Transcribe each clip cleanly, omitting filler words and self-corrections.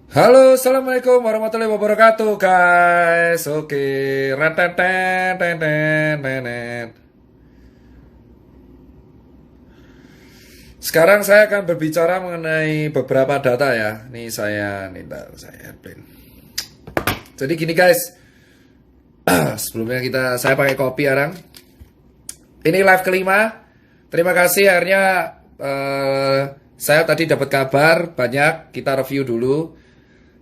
Halo, assalamualaikum warahmatullahi wabarakatuh, guys. Oke, rentetet. Sekarang saya akan berbicara mengenai beberapa data ya. Nih, bentar, saya airplane. Jadi gini, guys. Sebelumnya saya pakai kopi sekarang. Ini live kelima. Terima kasih akhirnya saya tadi dapat kabar banyak. Kita review dulu.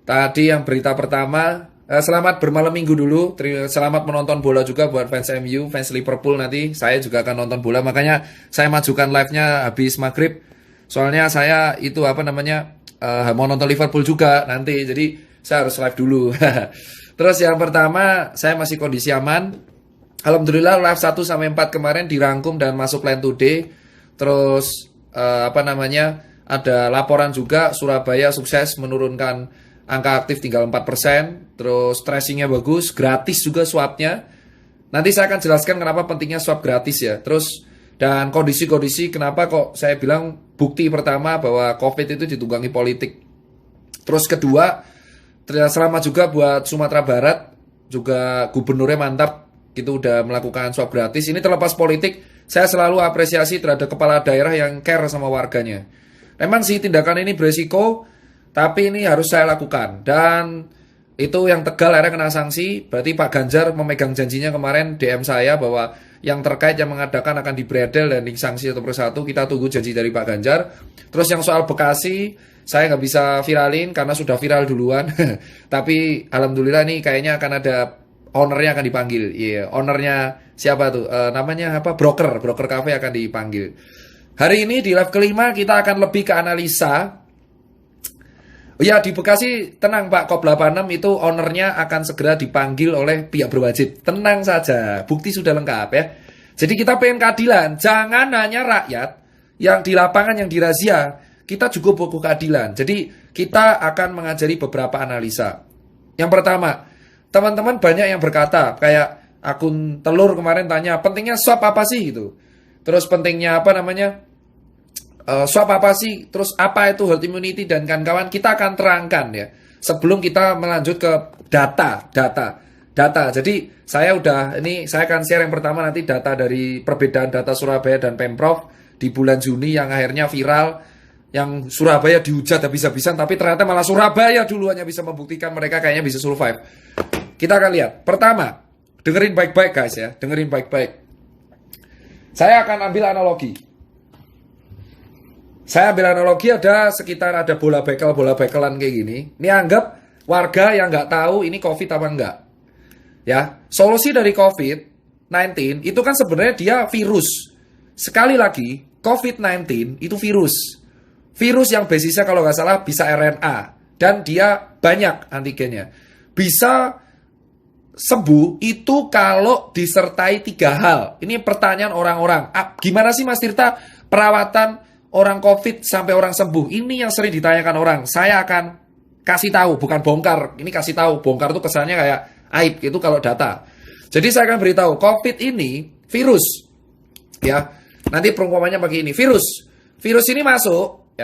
Tadi yang berita pertama, selamat bermalam minggu dulu. Selamat menonton bola juga buat fans MU, fans Liverpool nanti. Saya juga akan nonton bola, makanya saya majukan live-nya habis maghrib. Soalnya saya itu mau nonton Liverpool juga nanti. Jadi saya harus live dulu. Terus yang pertama, saya masih kondisi aman. Alhamdulillah live 1 sampai 4 kemarin dirangkum dan masuk line today. Terus ada laporan juga Surabaya sukses menurunkan angka aktif tinggal 4%, terus tracingnya bagus, gratis juga swabnya. Nanti saya akan jelaskan kenapa pentingnya swab gratis ya. Terus dan kondisi-kondisi kenapa kok saya bilang bukti pertama bahwa COVID itu ditunggangi politik. Terus kedua, selamat juga buat Sumatera Barat, juga gubernurnya mantap, gitu udah melakukan swab gratis. Ini terlepas politik, saya selalu apresiasi terhadap kepala daerah yang care sama warganya. Memang sih tindakan ini beresiko, tapi ini harus saya lakukan. Dan itu yang Tegal akhirnya kena sanksi. Berarti Pak Ganjar memegang janjinya kemarin DM saya bahwa yang terkait yang mengadakan akan dibredel dan disanksi satu persatu. Kita tunggu janji dari Pak Ganjar. Terus yang soal Bekasi, saya nggak bisa viralin karena sudah viral duluan. Tapi alhamdulillah nih kayaknya akan ada ownernya akan dipanggil. Iya, ownernya siapa tuh? Namanya apa? Broker cafe akan dipanggil. Hari ini di live kelima kita akan lebih ke analisa. Ya di Bekasi tenang Pak, COP86 itu ownernya akan segera dipanggil oleh pihak berwajib. Tenang saja, bukti sudah lengkap ya. Jadi kita pengen keadilan, jangan hanya rakyat yang di lapangan yang dirazia. Kita juga butuh keadilan. Jadi kita akan mengajari beberapa analisa. Yang pertama, teman-teman banyak yang berkata, kayak akun telur kemarin tanya, pentingnya swab apa sih gitu. Terus pentingnya swab apa sih? Terus apa itu herd immunity dan kawan-kawan? Kita akan terangkan ya. Sebelum kita melanjut ke data. Jadi saya akan share yang pertama nanti data dari perbedaan data Surabaya dan Pemprov di bulan Juni yang akhirnya viral. Yang Surabaya dihujat habis-habisan, tapi ternyata malah Surabaya duluannya bisa membuktikan mereka kayaknya bisa survive. Kita akan lihat. Pertama, dengerin baik-baik guys ya. Dengerin baik-baik. Saya akan ambil analogi. Ada bola bekelan kayak gini. Ini anggap warga yang nggak tahu ini COVID apa enggak. Ya, solusi dari COVID-19 itu kan sebenarnya dia virus. Sekali lagi, COVID-19 itu virus. Virus yang basisnya kalau nggak salah bisa RNA. Dan dia banyak antigennya. Bisa sembuh itu kalau disertai 3 hal. Ini pertanyaan orang-orang. Gimana sih Mas Tirta perawatan orang COVID sampai orang sembuh? Ini yang sering ditanyakan orang. Saya akan kasih tahu, bukan bongkar. Ini kasih tahu. Bongkar tuh kesannya kayak aib gitu kalau data. Jadi saya akan beritahu, COVID ini virus. Ya. Nanti perumpamannya pakai ini, virus. Virus ini masuk,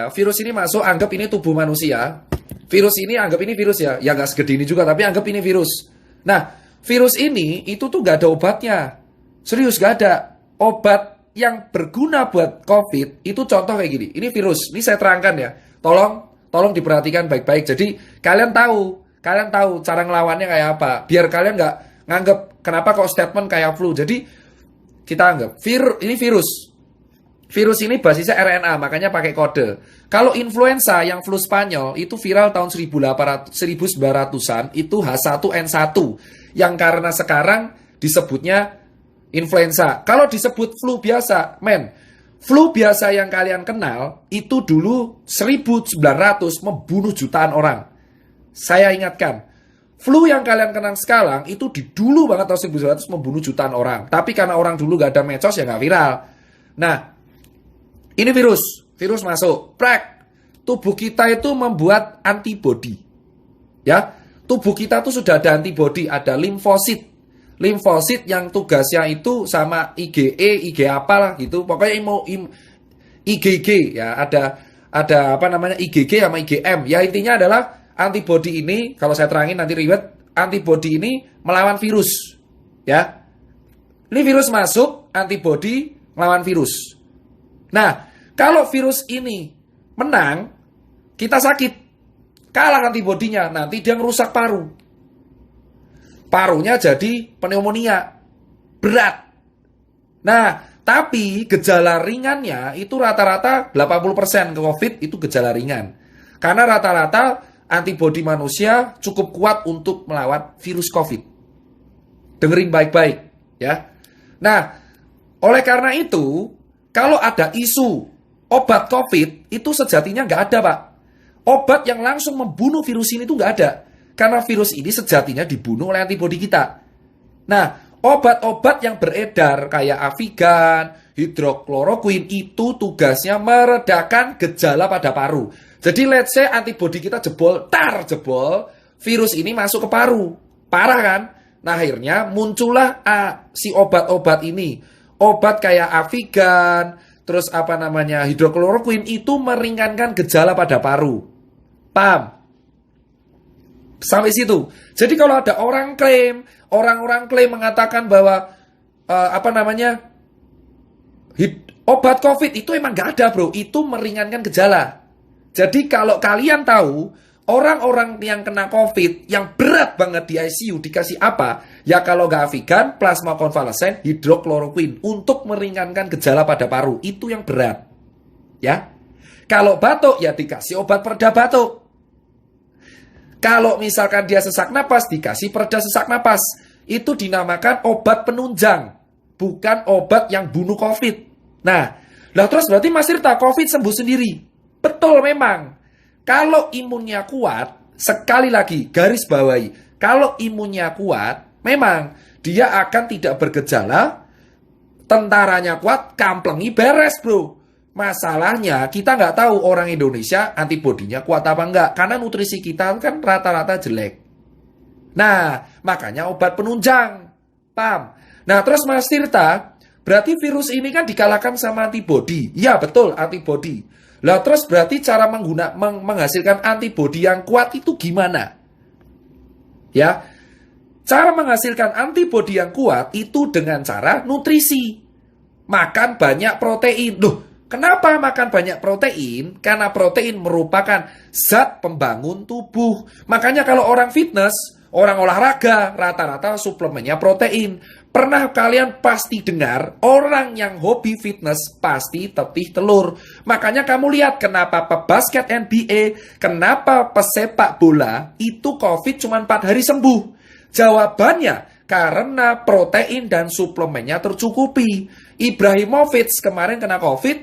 anggap ini tubuh manusia. Virus ini anggap ini virus ya. Ya nggak segede ini juga, tapi anggap ini virus. Nah, virus ini itu tuh nggak ada obatnya. Serius nggak ada obat yang berguna buat COVID. Itu contoh kayak gini. Ini virus. Ini saya terangkan ya. Tolong diperhatikan baik-baik. Jadi kalian tahu cara ngelawannya kayak apa. Biar kalian nggak nganggep kenapa kok statement kayak flu. Jadi kita anggap ini virus. Virus ini basisnya RNA, makanya pakai kode. Kalau influenza yang flu Spanyol itu viral tahun 1900-an, itu H1N1. Yang karena sekarang disebutnya influenza. Kalau disebut flu biasa, flu biasa yang kalian kenal, itu dulu 1900 membunuh jutaan orang. Saya ingatkan, flu yang kalian kenal sekarang, itu di dulu banget tahun 1900 membunuh jutaan orang. Tapi karena orang dulu gak ada medsos, ya gak viral. Nah, ini virus masuk, tubuh kita itu membuat antibodi. Ya, tubuh kita tuh sudah ada antibodi, ada limfosit yang tugasnya itu sama IgE, IG apalah gitu. Pokoknya IgG ya, ada IgG sama IgM. Ya intinya adalah antibodi ini, kalau saya terangin nanti ribet, antibodi ini melawan virus. Ya. Ini virus masuk, antibodi melawan virus. Nah, kalau virus ini menang, kita sakit. Kalah antibodinya, nanti dia ngerusak paru. Parunya jadi pneumonia. Berat. Nah, tapi gejala ringannya itu rata-rata 80% ke COVID itu gejala ringan. Karena rata-rata antibodi manusia cukup kuat untuk melawan virus COVID. Dengerin baik-baik, ya. Nah, oleh karena itu, kalau ada isu obat COVID, itu sejatinya nggak ada, Pak. Obat yang langsung membunuh virus ini itu nggak ada. Karena virus ini sejatinya dibunuh oleh antibodi kita. Nah, obat-obat yang beredar kayak Avigan, hidrokloroquine itu tugasnya meredakan gejala pada paru. Jadi let's say antibodi kita jebol, virus ini masuk ke paru. Parah kan? Nah, akhirnya muncullah si obat-obat ini. Obat kayak Avigan, terus hidrokloroquine itu meringankan gejala pada paru. Paham? Sampai situ. Jadi kalau ada orang klaim mengatakan bahwa obat COVID itu emang nggak ada, bro. Itu meringankan gejala. Jadi kalau kalian tahu orang-orang yang kena COVID yang berat banget di ICU dikasih apa? Ya kalau nggak Avigan, plasma konvalesen, hidrokloroquine untuk meringankan gejala pada paru. Itu yang berat. Ya. Kalau batuk ya dikasih obat pereda batuk. Kalau misalkan dia sesak napas, dikasih pereda sesak napas. Itu dinamakan obat penunjang. Bukan obat yang bunuh COVID. Nah, terus berarti Mas Tirta, COVID sembuh sendiri. Betul memang. Kalau imunnya kuat, sekali lagi, garis bawahi. Kalau imunnya kuat, memang dia akan tidak bergejala. Tentaranya kuat, kamplengi beres, bro. Masalahnya kita nggak tahu orang Indonesia antibodinya kuat apa enggak. Karena nutrisi kita kan rata-rata jelek. Nah, makanya obat penunjang. Paham? Nah, terus Mas Tirta, berarti virus ini kan dikalahkan sama antibodi. Ya, betul, antibodi. Lah, terus berarti cara menghasilkan antibodi yang kuat itu gimana? Ya, cara menghasilkan antibodi yang kuat itu dengan cara nutrisi. Makan banyak protein. Loh, kenapa makan banyak protein? Karena protein merupakan zat pembangun tubuh. Makanya kalau orang fitness, orang olahraga, rata-rata suplemennya protein. Pernah kalian pasti dengar, orang yang hobi fitness pasti tetih telur. Makanya kamu lihat kenapa pebasket NBA, kenapa pesepak bola, itu COVID cuma 4 hari sembuh. Jawabannya, karena protein dan suplemennya tercukupi. Ibrahimovic kemarin kena COVID,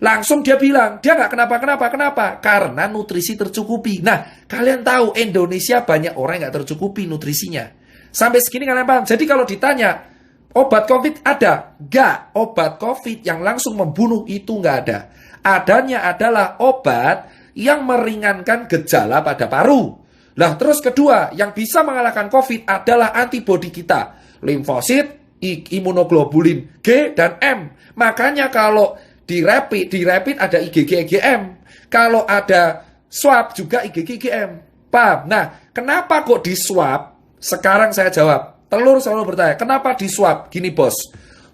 langsung dia bilang, dia nggak kenapa-kenapa. Karena nutrisi tercukupi. Nah, kalian tahu Indonesia banyak orang yang nggak tercukupi nutrisinya. Sampai segini kalian paham? Jadi kalau ditanya, obat COVID ada? Nggak. Obat COVID yang langsung membunuh itu nggak ada. Adanya adalah obat yang meringankan gejala pada paru. Nah, terus kedua, yang bisa mengalahkan COVID adalah antibodi kita. Limfosit, imunoglobulin G dan M. Makanya kalau di rapid ada IgG IgM. Kalau ada swab juga IgG IgM. Paham? Nah, kenapa kok di swab? Sekarang saya jawab. Telur selalu bertanya, kenapa di swab? Gini bos,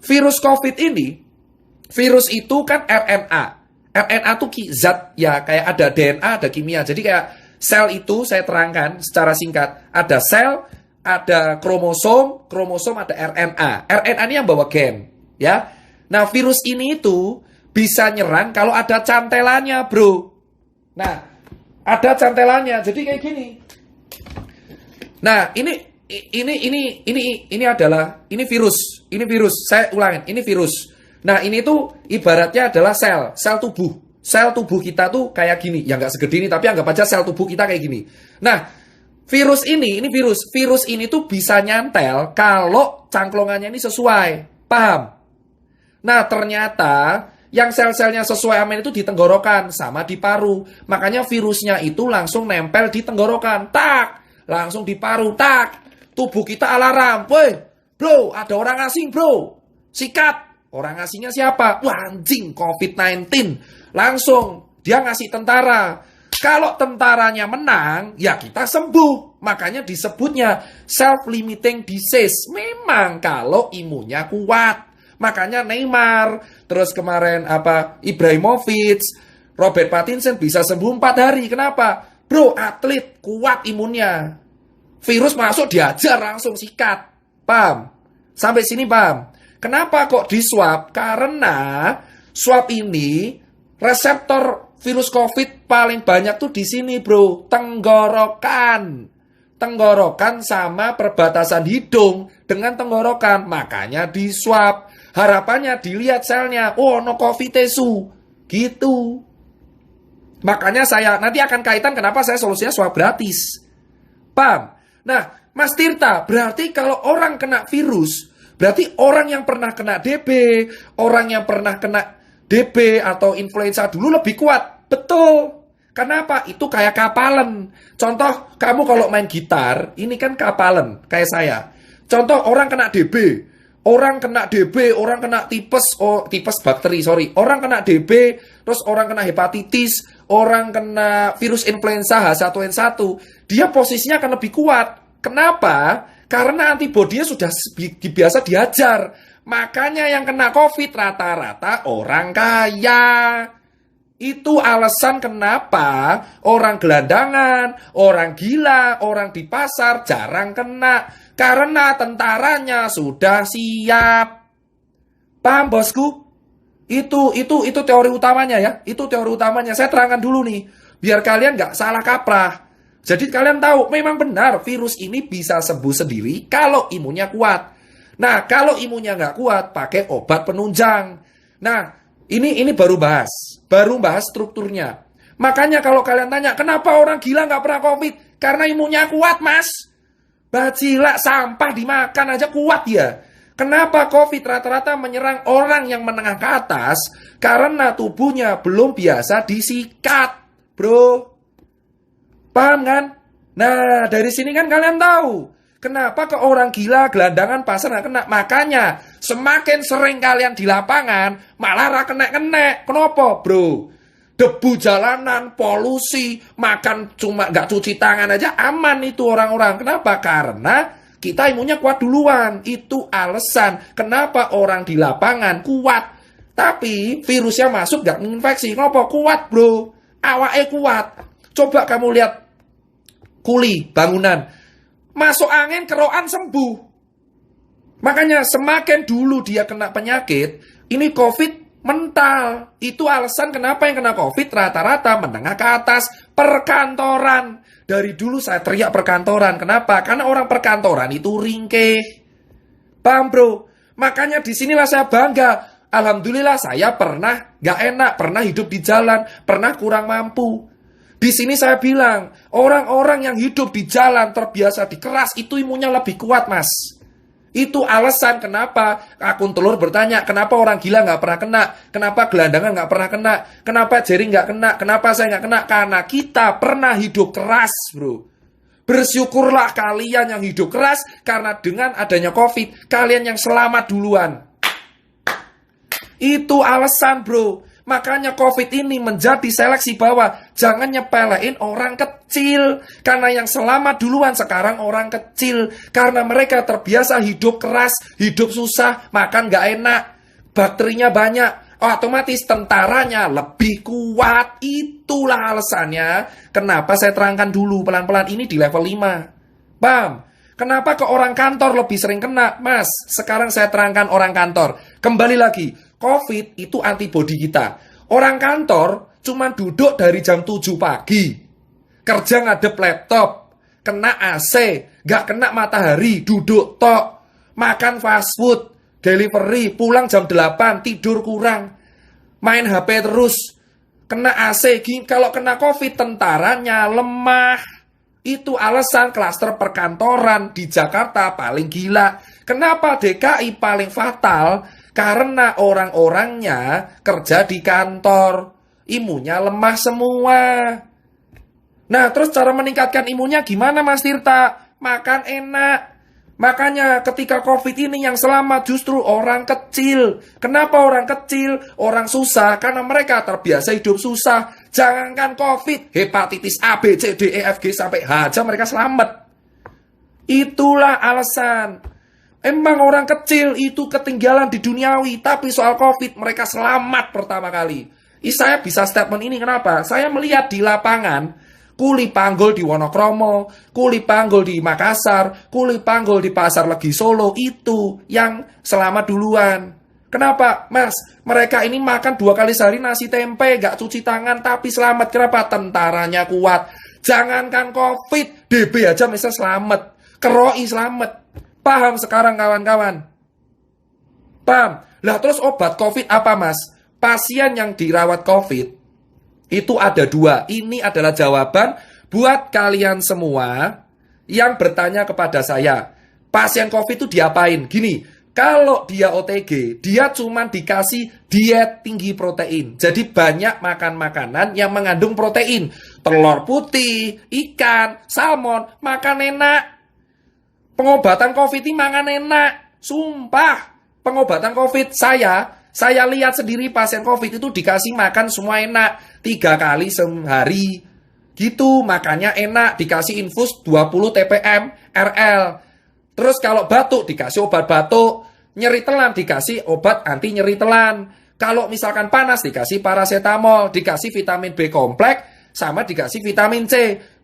virus COVID ini, virus itu kan RNA. RNA itu zat, ya kayak ada DNA, ada kimia. Jadi kayak sel itu, saya terangkan secara singkat. Ada sel, ada kromosom ada RNA. RNA ini yang bawa gen. Ya. Nah, virus ini itu bisa nyerang kalau ada cantelannya, bro. Nah, ada cantelannya. Jadi kayak gini. Nah, ini virus. Ini virus. Saya ulangin, ini virus. Nah, ini tuh ibaratnya adalah sel tubuh. Sel tubuh kita tuh kayak gini. Ya nggak segede ini, tapi anggap aja sel tubuh kita kayak gini. Nah, virus ini virus. Virus ini tuh bisa nyantel kalau cangklongannya ini sesuai. Paham? Nah, ternyata yang sel-selnya sesuai amin itu di tenggorokan sama di paru. Makanya virusnya itu langsung nempel di tenggorokan. Tak! Langsung di paru. Tak! Tubuh kita alarm. Woi, bro, ada orang asing, bro. Sikat. Orang asingnya siapa? Wah, anjing, COVID-19. Langsung dia ngasih tentara. Kalau tentaranya menang, ya kita sembuh. Makanya disebutnya self-limiting disease. Memang kalau imunnya kuat. Makanya Neymar, terus kemarin Ibrahimovic, Robert Pattinson bisa sembuh 4 hari. Kenapa? Bro, atlet kuat imunnya. Virus masuk diajar langsung sikat. Paham? Sampai sini paham? Kenapa kok di swab? Karena swab ini reseptor virus COVID paling banyak tuh di sini, bro. Tenggorokan. Tenggorokan sama perbatasan hidung dengan tenggorokan. Makanya di swab. Harapannya dilihat selnya. Oh, no COVID tesu. Gitu. Makanya saya nanti akan kaitan kenapa saya solusinya swab gratis. Paham? Nah, Mas Tirta, berarti kalau orang kena virus, berarti orang yang pernah kena DB, orang yang pernah kena DB atau influenza dulu lebih kuat. Betul. Kenapa? Itu kayak kapalan. Contoh, kamu kalau main gitar, ini kan kapalan, kayak saya. Contoh, orang kena DB, orang kena DB, orang kena tipes bakteri, sorry. Orang kena DB, terus orang kena hepatitis, orang kena virus influenza H1N1, dia posisinya akan lebih kuat. Kenapa? Karena antibodinya sudah biasa diajar. Makanya yang kena COVID rata-rata orang kaya. Itu alasan kenapa orang gelandangan, orang gila, orang di pasar jarang kena. Karena tentaranya sudah siap. Paham bosku? Itu teori utamanya ya. Itu teori utamanya. Saya terangkan dulu nih. Biar kalian nggak salah kaprah. Jadi kalian tahu, memang benar virus ini bisa sembuh sendiri kalau imunnya kuat. Nah, kalau imunnya nggak kuat, pakai obat penunjang. Nah, ini baru bahas strukturnya. Makanya kalau kalian tanya, kenapa orang gila nggak pernah COVID? Karena imunnya kuat, mas. Bacila sampah dimakan aja kuat ya. Kenapa COVID rata-rata menyerang orang yang menengah ke atas? Karena tubuhnya belum biasa disikat, bro. Paham kan? Nah, dari sini kan kalian tahu kenapa ke orang gila, gelandangan, pasar nggak kena. Makanya semakin sering kalian di lapangan, malah kena. Kenapa, bro? Debu jalanan, polusi, makan cuma nggak cuci tangan aja aman itu orang-orang. Kenapa? Karena kita imunnya kuat duluan. Itu alasan kenapa orang di lapangan kuat. Tapi virusnya masuk nggak menginfeksi. Kenapa? Kuat, bro. Awake kuat. Coba kamu lihat kuli, bangunan. Masuk angin, kerokan sembuh. Makanya semakin dulu dia kena penyakit, ini COVID mental. Itu alasan kenapa yang kena COVID rata-rata menengah ke atas, perkantoran. Dari dulu saya teriak perkantoran. Kenapa? Karena orang perkantoran itu ringkih. Paham bro? Makanya disinilah saya bangga. Alhamdulillah saya pernah gak enak, pernah hidup di jalan, pernah kurang mampu. Di sini saya bilang, orang-orang yang hidup di jalan terbiasa dikeras, itu imunnya lebih kuat, mas. Itu alasan kenapa akun telur bertanya, kenapa orang gila nggak pernah kena, kenapa gelandangan nggak pernah kena, kenapa Jerry nggak kena, kenapa saya nggak kena, karena kita pernah hidup keras, bro. Bersyukurlah kalian yang hidup keras, karena dengan adanya COVID, kalian yang selamat duluan. Itu alasan, bro. Makanya COVID ini menjadi seleksi bahwa jangan nyepelein orang kecil. Karena yang selamat duluan sekarang orang kecil. Karena mereka terbiasa hidup keras, hidup susah, makan gak enak. Bakterinya banyak. Otomatis tentaranya lebih kuat. Itulah alasannya kenapa saya terangkan dulu pelan-pelan ini di level 5. Paham? Kenapa ke orang kantor lebih sering kena? Mas, sekarang saya terangkan orang kantor. Kembali lagi. COVID itu antibodi kita. Orang kantor cuma duduk dari jam 7 pagi. Kerja ngadep laptop. Kena AC. Gak kena matahari. Duduk tok. Makan fast food. Delivery. Pulang jam 8. Tidur kurang. Main HP terus. Kena AC. Kalau kena COVID tentaranya lemah. Itu alasan klaster perkantoran di Jakarta paling gila. Kenapa DKI paling fatal? Karena orang-orangnya kerja di kantor. Imunnya lemah semua. Nah, terus cara meningkatkan imunnya gimana Mas Tirta? Makan enak. Makanya ketika COVID ini yang selamat justru orang kecil. Kenapa orang kecil? Orang susah karena mereka terbiasa hidup susah. Jangankan COVID, hepatitis A, B, C, D, E, F, G sampai H aja mereka selamat. Itulah alasan. Emang orang kecil itu ketinggalan di duniawi, tapi soal COVID mereka selamat pertama kali. Saya bisa statement ini kenapa? Saya melihat di lapangan kuli panggul di Wonokromo, kuli panggul di Makassar, kuli panggul di Pasar Legi Solo, itu yang selamat duluan. Kenapa, Mas? Mereka ini makan 2 kali sehari nasi tempe, gak cuci tangan, tapi selamat. Kenapa? Tentaranya kuat. Jangankan COVID, DB aja misalnya selamat. Keroi selamat. Paham sekarang kawan-kawan? Paham? Lah terus obat COVID apa, Mas? Pasien yang dirawat COVID itu ada 2. Ini adalah jawaban buat kalian semua yang bertanya kepada saya. Pasien COVID itu diapain? Gini, kalau dia OTG, dia cuma dikasih diet tinggi protein. Jadi banyak makan makanan yang mengandung protein. Telur putih, ikan, salmon, makan enak. Pengobatan COVID ini makan enak. Sumpah, pengobatan COVID saya lihat sendiri pasien COVID itu dikasih makan semua enak. 3 kali sehari. Gitu, makannya enak. Dikasih infus 20 TPM RL. Terus kalau batuk dikasih obat batuk. Nyeri telan dikasih obat anti nyeri telan. Kalau misalkan panas dikasih paracetamol. Dikasih vitamin B kompleks. Sama dikasih vitamin C.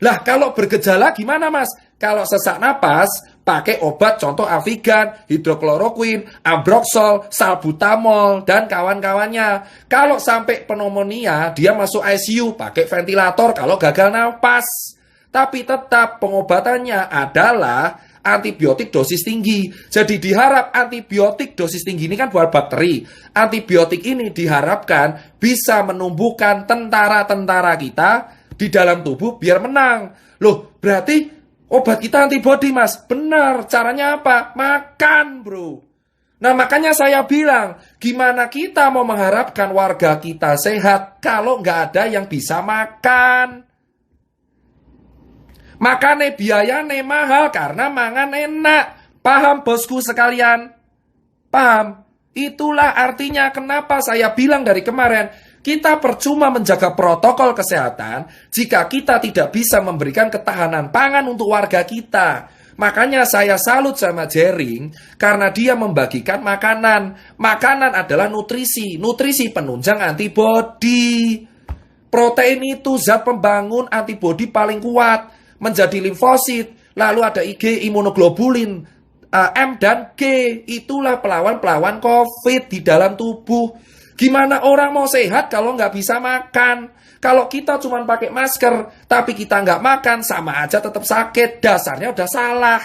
Lah kalau bergejala gimana, Mas? Kalau sesak napas, pakai obat contoh Avigan, hidrokloroquin, ambroxol, salbutamol, dan kawan-kawannya. Kalau sampai pneumonia, dia masuk ICU, pakai ventilator kalau gagal napas. Tapi tetap pengobatannya adalah antibiotik dosis tinggi. Jadi diharap antibiotik dosis tinggi ini kan buat bakteri. Antibiotik ini diharapkan bisa menumbuhkan tentara-tentara kita di dalam tubuh biar menang. Loh, berarti obat kita antibody, Mas. Benar, caranya apa? Makan, bro. Nah, makanya saya bilang, gimana kita mau mengharapkan warga kita sehat kalau nggak ada yang bisa makan? Makanya biayanya mahal karena mangan enak. Paham, bosku sekalian? Paham? Itulah artinya kenapa saya bilang dari kemarin, kita percuma menjaga protokol kesehatan jika kita tidak bisa memberikan ketahanan pangan untuk warga kita. Makanya saya salut sama Jering karena dia membagikan makanan. Makanan adalah nutrisi, nutrisi penunjang antibodi. Protein itu zat pembangun antibodi paling kuat, menjadi limfosit, lalu ada IG, imunoglobulin, M dan G, itulah pelawan-pelawan COVID di dalam tubuh. Gimana orang mau sehat kalau nggak bisa makan? Kalau kita cuma pakai masker, tapi kita nggak makan, sama aja tetap sakit. Dasarnya udah salah.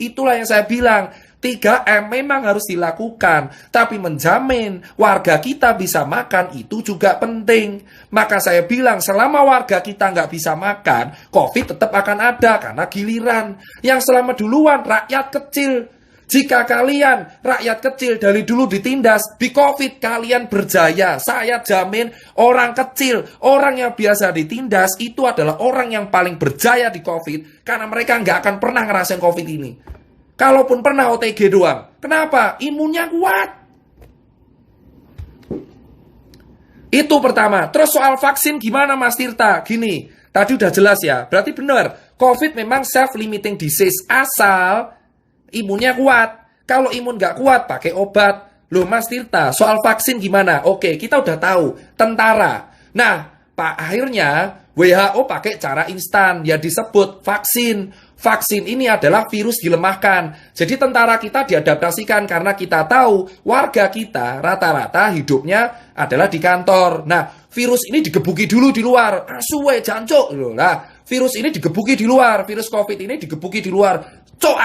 Itulah yang saya bilang, 3M memang harus dilakukan, tapi menjamin warga kita bisa makan itu juga penting. Maka saya bilang selama warga kita nggak bisa makan, COVID tetap akan ada karena giliran. Yang selama duluan rakyat kecil. Jika kalian rakyat kecil dari dulu ditindas, di COVID kalian berjaya. Saya jamin orang kecil, orang yang biasa ditindas itu adalah orang yang paling berjaya di COVID karena mereka nggak akan pernah ngerasain COVID ini. Kalaupun pernah OTG doang. Kenapa? Imunnya kuat. Itu pertama. Terus soal vaksin gimana, Mas Tirta? Gini, tadi udah jelas ya. Berarti benar, COVID memang self-limiting disease asal imunnya kuat. Kalau imun nggak kuat, pakai obat. Loh, Mas Tirta, soal vaksin gimana? Oke, kita udah tahu. Tentara. Nah, Pak, akhirnya WHO pakai cara instan. Ya disebut vaksin. Vaksin ini adalah virus dilemahkan. Jadi tentara kita diadaptasikan karena kita tahu warga kita rata-rata hidupnya adalah di kantor. Nah, virus ini digebuki dulu di luar. Asuwe jancuk. Nah, virus ini digebuki di luar. Virus COVID ini digebuki di luar. Cok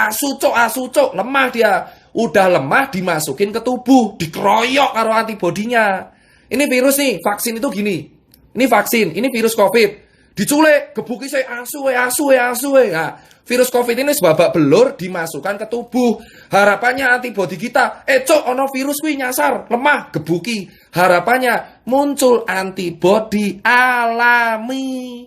asu, lemah dia. Udah lemah dimasukin ke tubuh, dikeroyok karo antibodinya. Ini virus nih, vaksin itu gini. Ini vaksin, ini virus COVID. Diculik, gebuki saya asu. Nah, virus COVID ini sebabak belur dimasukkan ke tubuh. Harapannya antibodi kita, cok ono virus kuwi nyasar, lemah, gebuki. Harapannya muncul antibodi alami.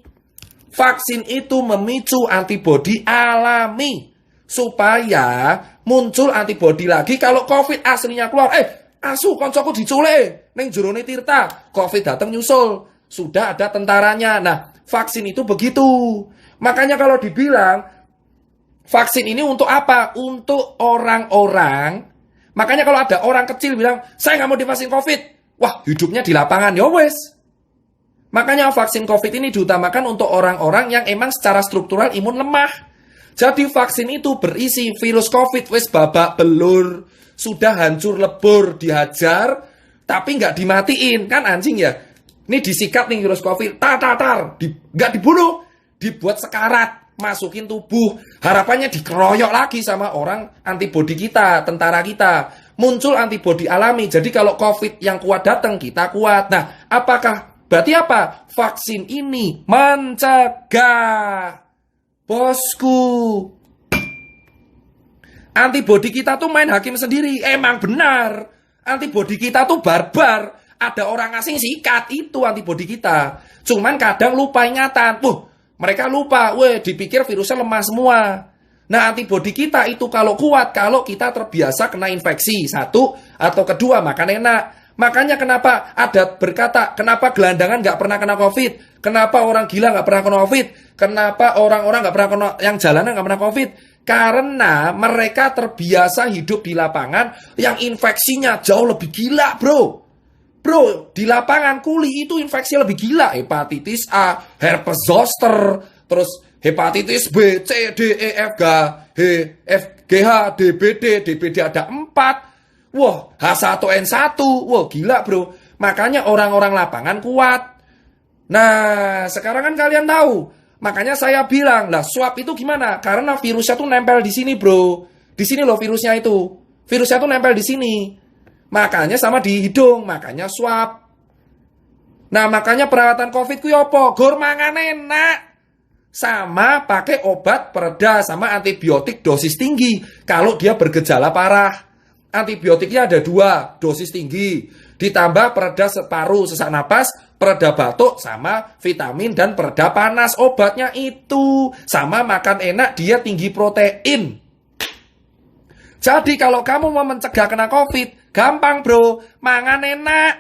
Vaksin itu memicu antibodi alami. supaya muncul antibodi lagi kalau COVID aslinya keluar. Asu koncoku diculik ning jerone Tirta, COVID datang nyusul. Sudah ada tentaranya. Nah, vaksin itu begitu. Makanya kalau dibilang vaksin ini untuk apa? Untuk orang-orang. Makanya kalau ada orang kecil bilang, saya nggak mau divaksin COVID. Wah, hidupnya di lapangan. Ya wes. Makanya vaksin COVID ini diutamakan untuk orang-orang yang emang secara struktural imun lemah. Jadi vaksin itu berisi virus COVID. Wes babak belur. Sudah hancur lebur, dihajar. Tapi nggak dimatiin. Kan anjing ya. Ini disikat nih virus COVID. Nggak dibunuh. Dibuat sekarat. Masukin tubuh, harapannya dikeroyok lagi sama orang antibodi kita, tentara kita. Muncul antibodi alami, jadi kalau COVID yang kuat datang, kita kuat. Nah, berarti apa? Vaksin ini mencegah. Bosku. Antibodi kita tuh main hakim sendiri, emang benar. Antibodi kita tuh barbar. Ada orang asing sikat, itu antibodi kita. Cuman kadang lupa ingatan. Mereka lupa, dipikir virusnya lemah semua. Nah, antibodi kita itu kalau kuat, kalau kita terbiasa kena infeksi. Satu, atau kedua, makan enak. Makanya kenapa ada berkata, kenapa gelandangan nggak pernah kena COVID? Kenapa orang gila nggak pernah kena COVID? Kenapa orang-orang nggak pernah kena, yang jalanan nggak pernah COVID? Karena mereka terbiasa hidup di lapangan yang infeksinya jauh lebih gila, bro. Bro, di lapangan kuli itu infeksi lebih gila. Hepatitis A, herpes zoster, terus hepatitis B, C, D, E, F, G, H, DBD ada 4. Wah, H1N1. Wah, gila bro. Makanya orang-orang lapangan kuat. Nah, sekarang kan kalian tahu. Makanya saya bilang, lah swab itu gimana? Karena virusnya tuh nempel di sini bro. Di sini loh virusnya itu. Virusnya tuh nempel di sini. Makanya sama di hidung, makanya swab. Nah, makanya perawatan COVID ku apa? Gor mangan enak. Sama pakai obat pereda sama antibiotik dosis tinggi. Kalau dia bergejala parah. Antibiotiknya ada 2, dosis tinggi. Ditambah pereda paru, sesak napas, pereda batuk, sama vitamin dan pereda panas. Obatnya itu. Sama makan enak, dia tinggi protein. Jadi kalau kamu mau mencegah kena COVID, gampang bro, mangan enak.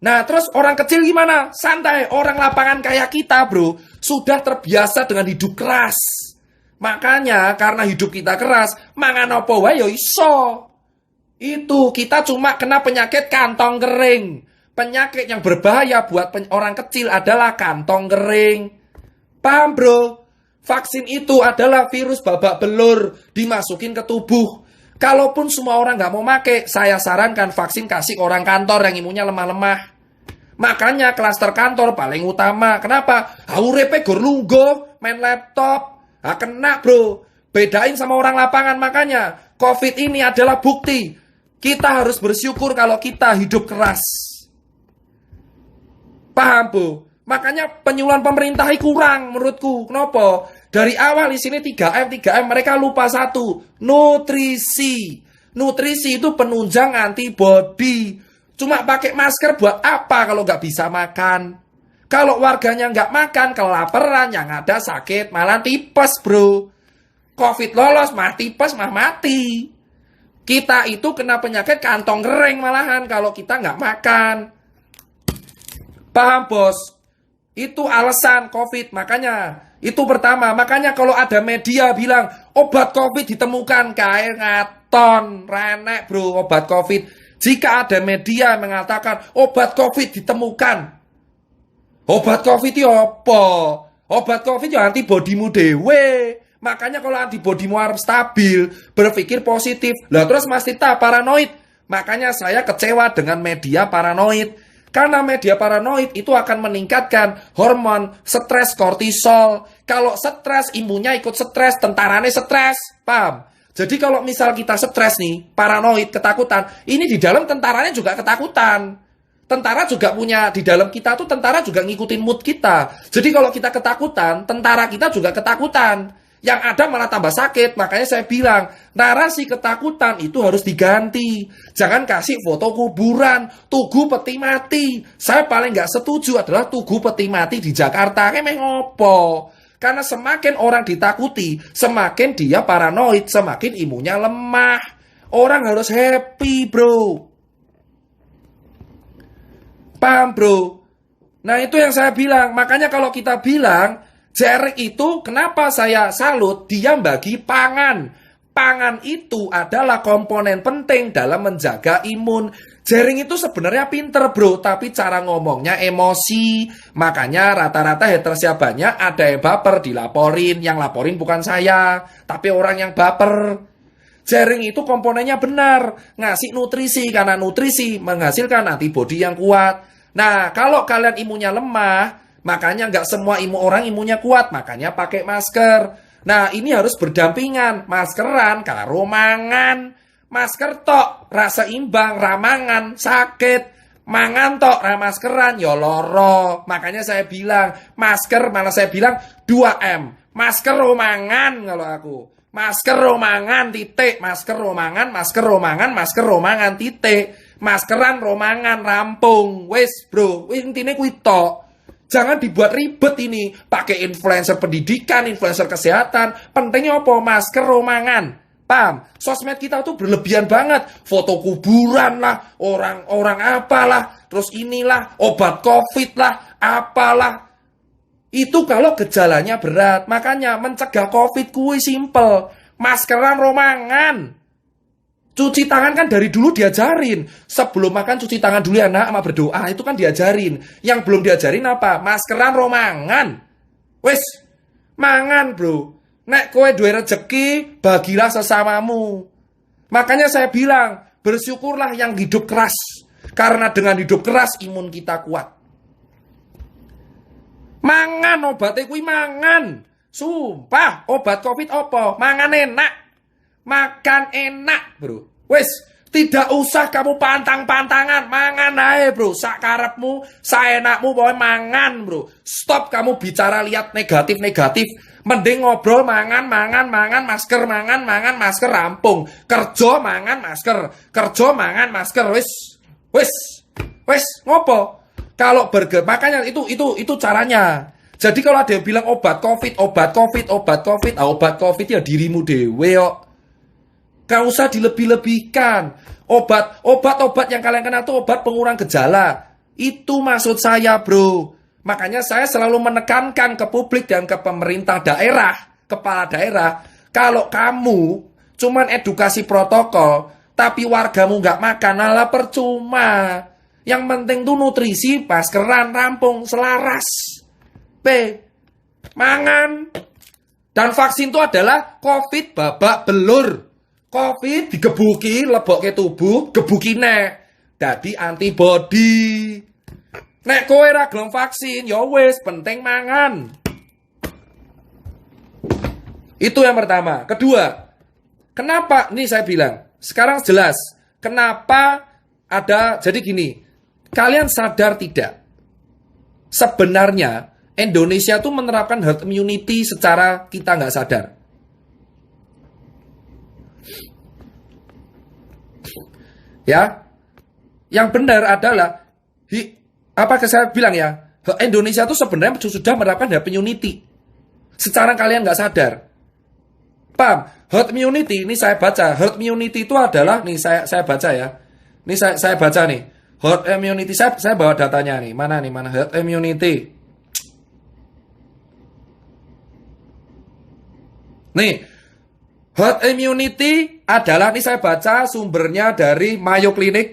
Nah terus orang kecil gimana? Santai, orang lapangan kayak kita bro, sudah terbiasa dengan hidup keras. Makanya karena hidup kita keras, mangan apa wae yo iso. Itu kita cuma kena penyakit kantong kering. Penyakit yang berbahaya buat orang kecil adalah kantong kering. Paham bro? Vaksin itu adalah virus babak belur dimasukin ke tubuh. Kalaupun semua orang nggak mau make, saya sarankan vaksin kasih orang kantor yang imunnya lemah-lemah. Makanya klaster kantor paling utama. Kenapa? Urepe gor lungguh, main laptop. Kena bro. Bedain sama orang lapangan. Makanya COVID ini adalah bukti. Kita harus bersyukur kalau kita hidup keras. Paham bu? Makanya penyuluhan pemerintah kurang menurutku. Kenapa? Dari awal di sini 3M mereka lupa satu, nutrisi. Nutrisi itu penunjang antibodi. Cuma pakai masker buat apa kalau nggak bisa makan? Kalau warganya nggak makan, kelaparan, yang ada sakit, malah tipes bro. COVID lolos, mah tipes, mah mati. Kita itu kena penyakit kantong kering malahan kalau kita nggak makan. Paham bos? Itu alasan COVID, makanya itu pertama. Makanya kalau ada media bilang obat COVID ditemukan, kayak ngaton, renek bro obat COVID. Jika ada media mengatakan obat COVID ditemukan, obat COVID itu apa? Obat COVID itu antibodimu dewe. Makanya kalau antibodimu harus stabil, berpikir positif. Lah terus Mas Tita paranoid. Makanya saya kecewa dengan media paranoid. Karena media paranoid itu akan meningkatkan hormon stres kortisol. Kalau stres, imunnya ikut stres, tentaranya stres. Paham? Jadi kalau misal kita stres nih, paranoid, ketakutan, ini di dalam tentaranya juga ketakutan. Tentara juga punya, di dalam kita tuh tentara juga ngikutin mood kita. Jadi kalau kita ketakutan, tentara kita juga ketakutan. Yang ada malah tambah sakit. Makanya saya bilang, narasi ketakutan itu harus diganti. Jangan kasih foto kuburan, tugu peti mati. Saya paling nggak setuju adalah tugu peti mati di Jakarta. Kayak ngopo. Karena semakin orang ditakuti, semakin dia paranoid, semakin imunnya lemah. Orang harus happy, bro. Paham, bro? Nah, itu yang saya bilang. Makanya kalau kita bilang, Jering itu kenapa saya salut, dia bagi pangan. Pangan itu adalah komponen penting dalam menjaga imun. Jering itu sebenarnya pinter, bro, tapi cara ngomongnya emosi. Makanya rata-rata hatersnya banyak, ada yang baper dilaporin. Yang laporin bukan saya, tapi orang yang baper. Jering itu komponennya benar, ngasih nutrisi, karena nutrisi menghasilkan antibodi yang kuat. Nah, kalau kalian imunnya lemah, makanya nggak semua orang imunnya kuat, makanya pakai masker. Nah, ini harus berdampingan, maskeran karo mangan. Masker tok rasa imbang, ramangan sakit. Mangan tok ramaskeran ya loro. Makanya saya bilang, masker malah saya bilang 2M. Masker romangan kalau aku. Masker romangan titik, masker romangan, masker romangan, masker romangan titik. Maskeran romangan rampung. Wes, bro, intine kuwi tok. Jangan dibuat ribet ini. Pakai influencer pendidikan, influencer kesehatan. Pentingnya apa? Masker romangan. Paham? Sosmed kita tuh berlebihan banget. Foto kuburan lah, orang-orang apalah, terus inilah, obat COVID lah, apalah. Itu kalau gejalanya berat. Makanya mencegah COVID kuwi simple. Maskeran romangan. Cuci tangan kan dari dulu diajarin. Sebelum makan cuci tangan dulu ya nak, sama berdoa. Itu kan diajarin. Yang belum diajarin apa? Maskeran romangan. Wes, mangan bro. Nek kowe duwe rezeki, bagilah sesamamu. Makanya saya bilang, bersyukurlah yang hidup keras. Karena dengan hidup keras, imun kita kuat. Mangan obatnya kuwi mangan. Sumpah, obat COVID apa? Mangan enak. Makan enak, bro. Wes, tidak usah kamu pantang-pantangan. Mangan aja, bro. Sakarepmu, saenakmu, pokoknya mangan, bro. Stop kamu bicara lihat negatif-negatif. Mending ngobrol, mangan, masker, mangan, masker, rampung. Kerja, mangan, masker. Kerja, mangan, masker. Wes, ngopo? Kalau burger, makanya itu caranya. Jadi kalau ada yang bilang obat COVID ya dirimu dewe kok. Gak usah dilebih-lebihkan. Obat yang kalian kenal itu obat pengurang gejala. Itu maksud saya, bro. Makanya saya selalu menekankan ke publik dan ke pemerintah daerah, kepala daerah, kalau kamu cuman edukasi protokol, tapi wargamu nggak makan, malah percuma. Yang penting tuh nutrisi, maskeran, rampung, selaras. Mangan. Dan vaksin itu adalah COVID babak belur. COVID digebuki, lebok ke tubuh, gebuki nek. Jadi antibody. Nek kowe ra gelem vaksin, ya wis penting mangan. Itu yang pertama. Kedua, kenapa? Ini saya bilang, sekarang jelas. Kenapa ada, jadi gini, kalian sadar tidak? Sebenarnya, Indonesia tuh menerapkan herd immunity secara kita nggak sadar. Ya, yang benar adalah apa saya bilang ya, Indonesia itu sebenarnya sudah menerapkan herd immunity. Secara kalian nggak sadar. Paham? Herd immunity, ini saya baca. Herd immunity itu adalah, nih saya baca ya. Ini saya baca nih. Herd immunity, saya bawa datanya nih. Mana herd immunity. Nih, herd immunity adalah, ini saya baca sumbernya dari Mayo Clinic.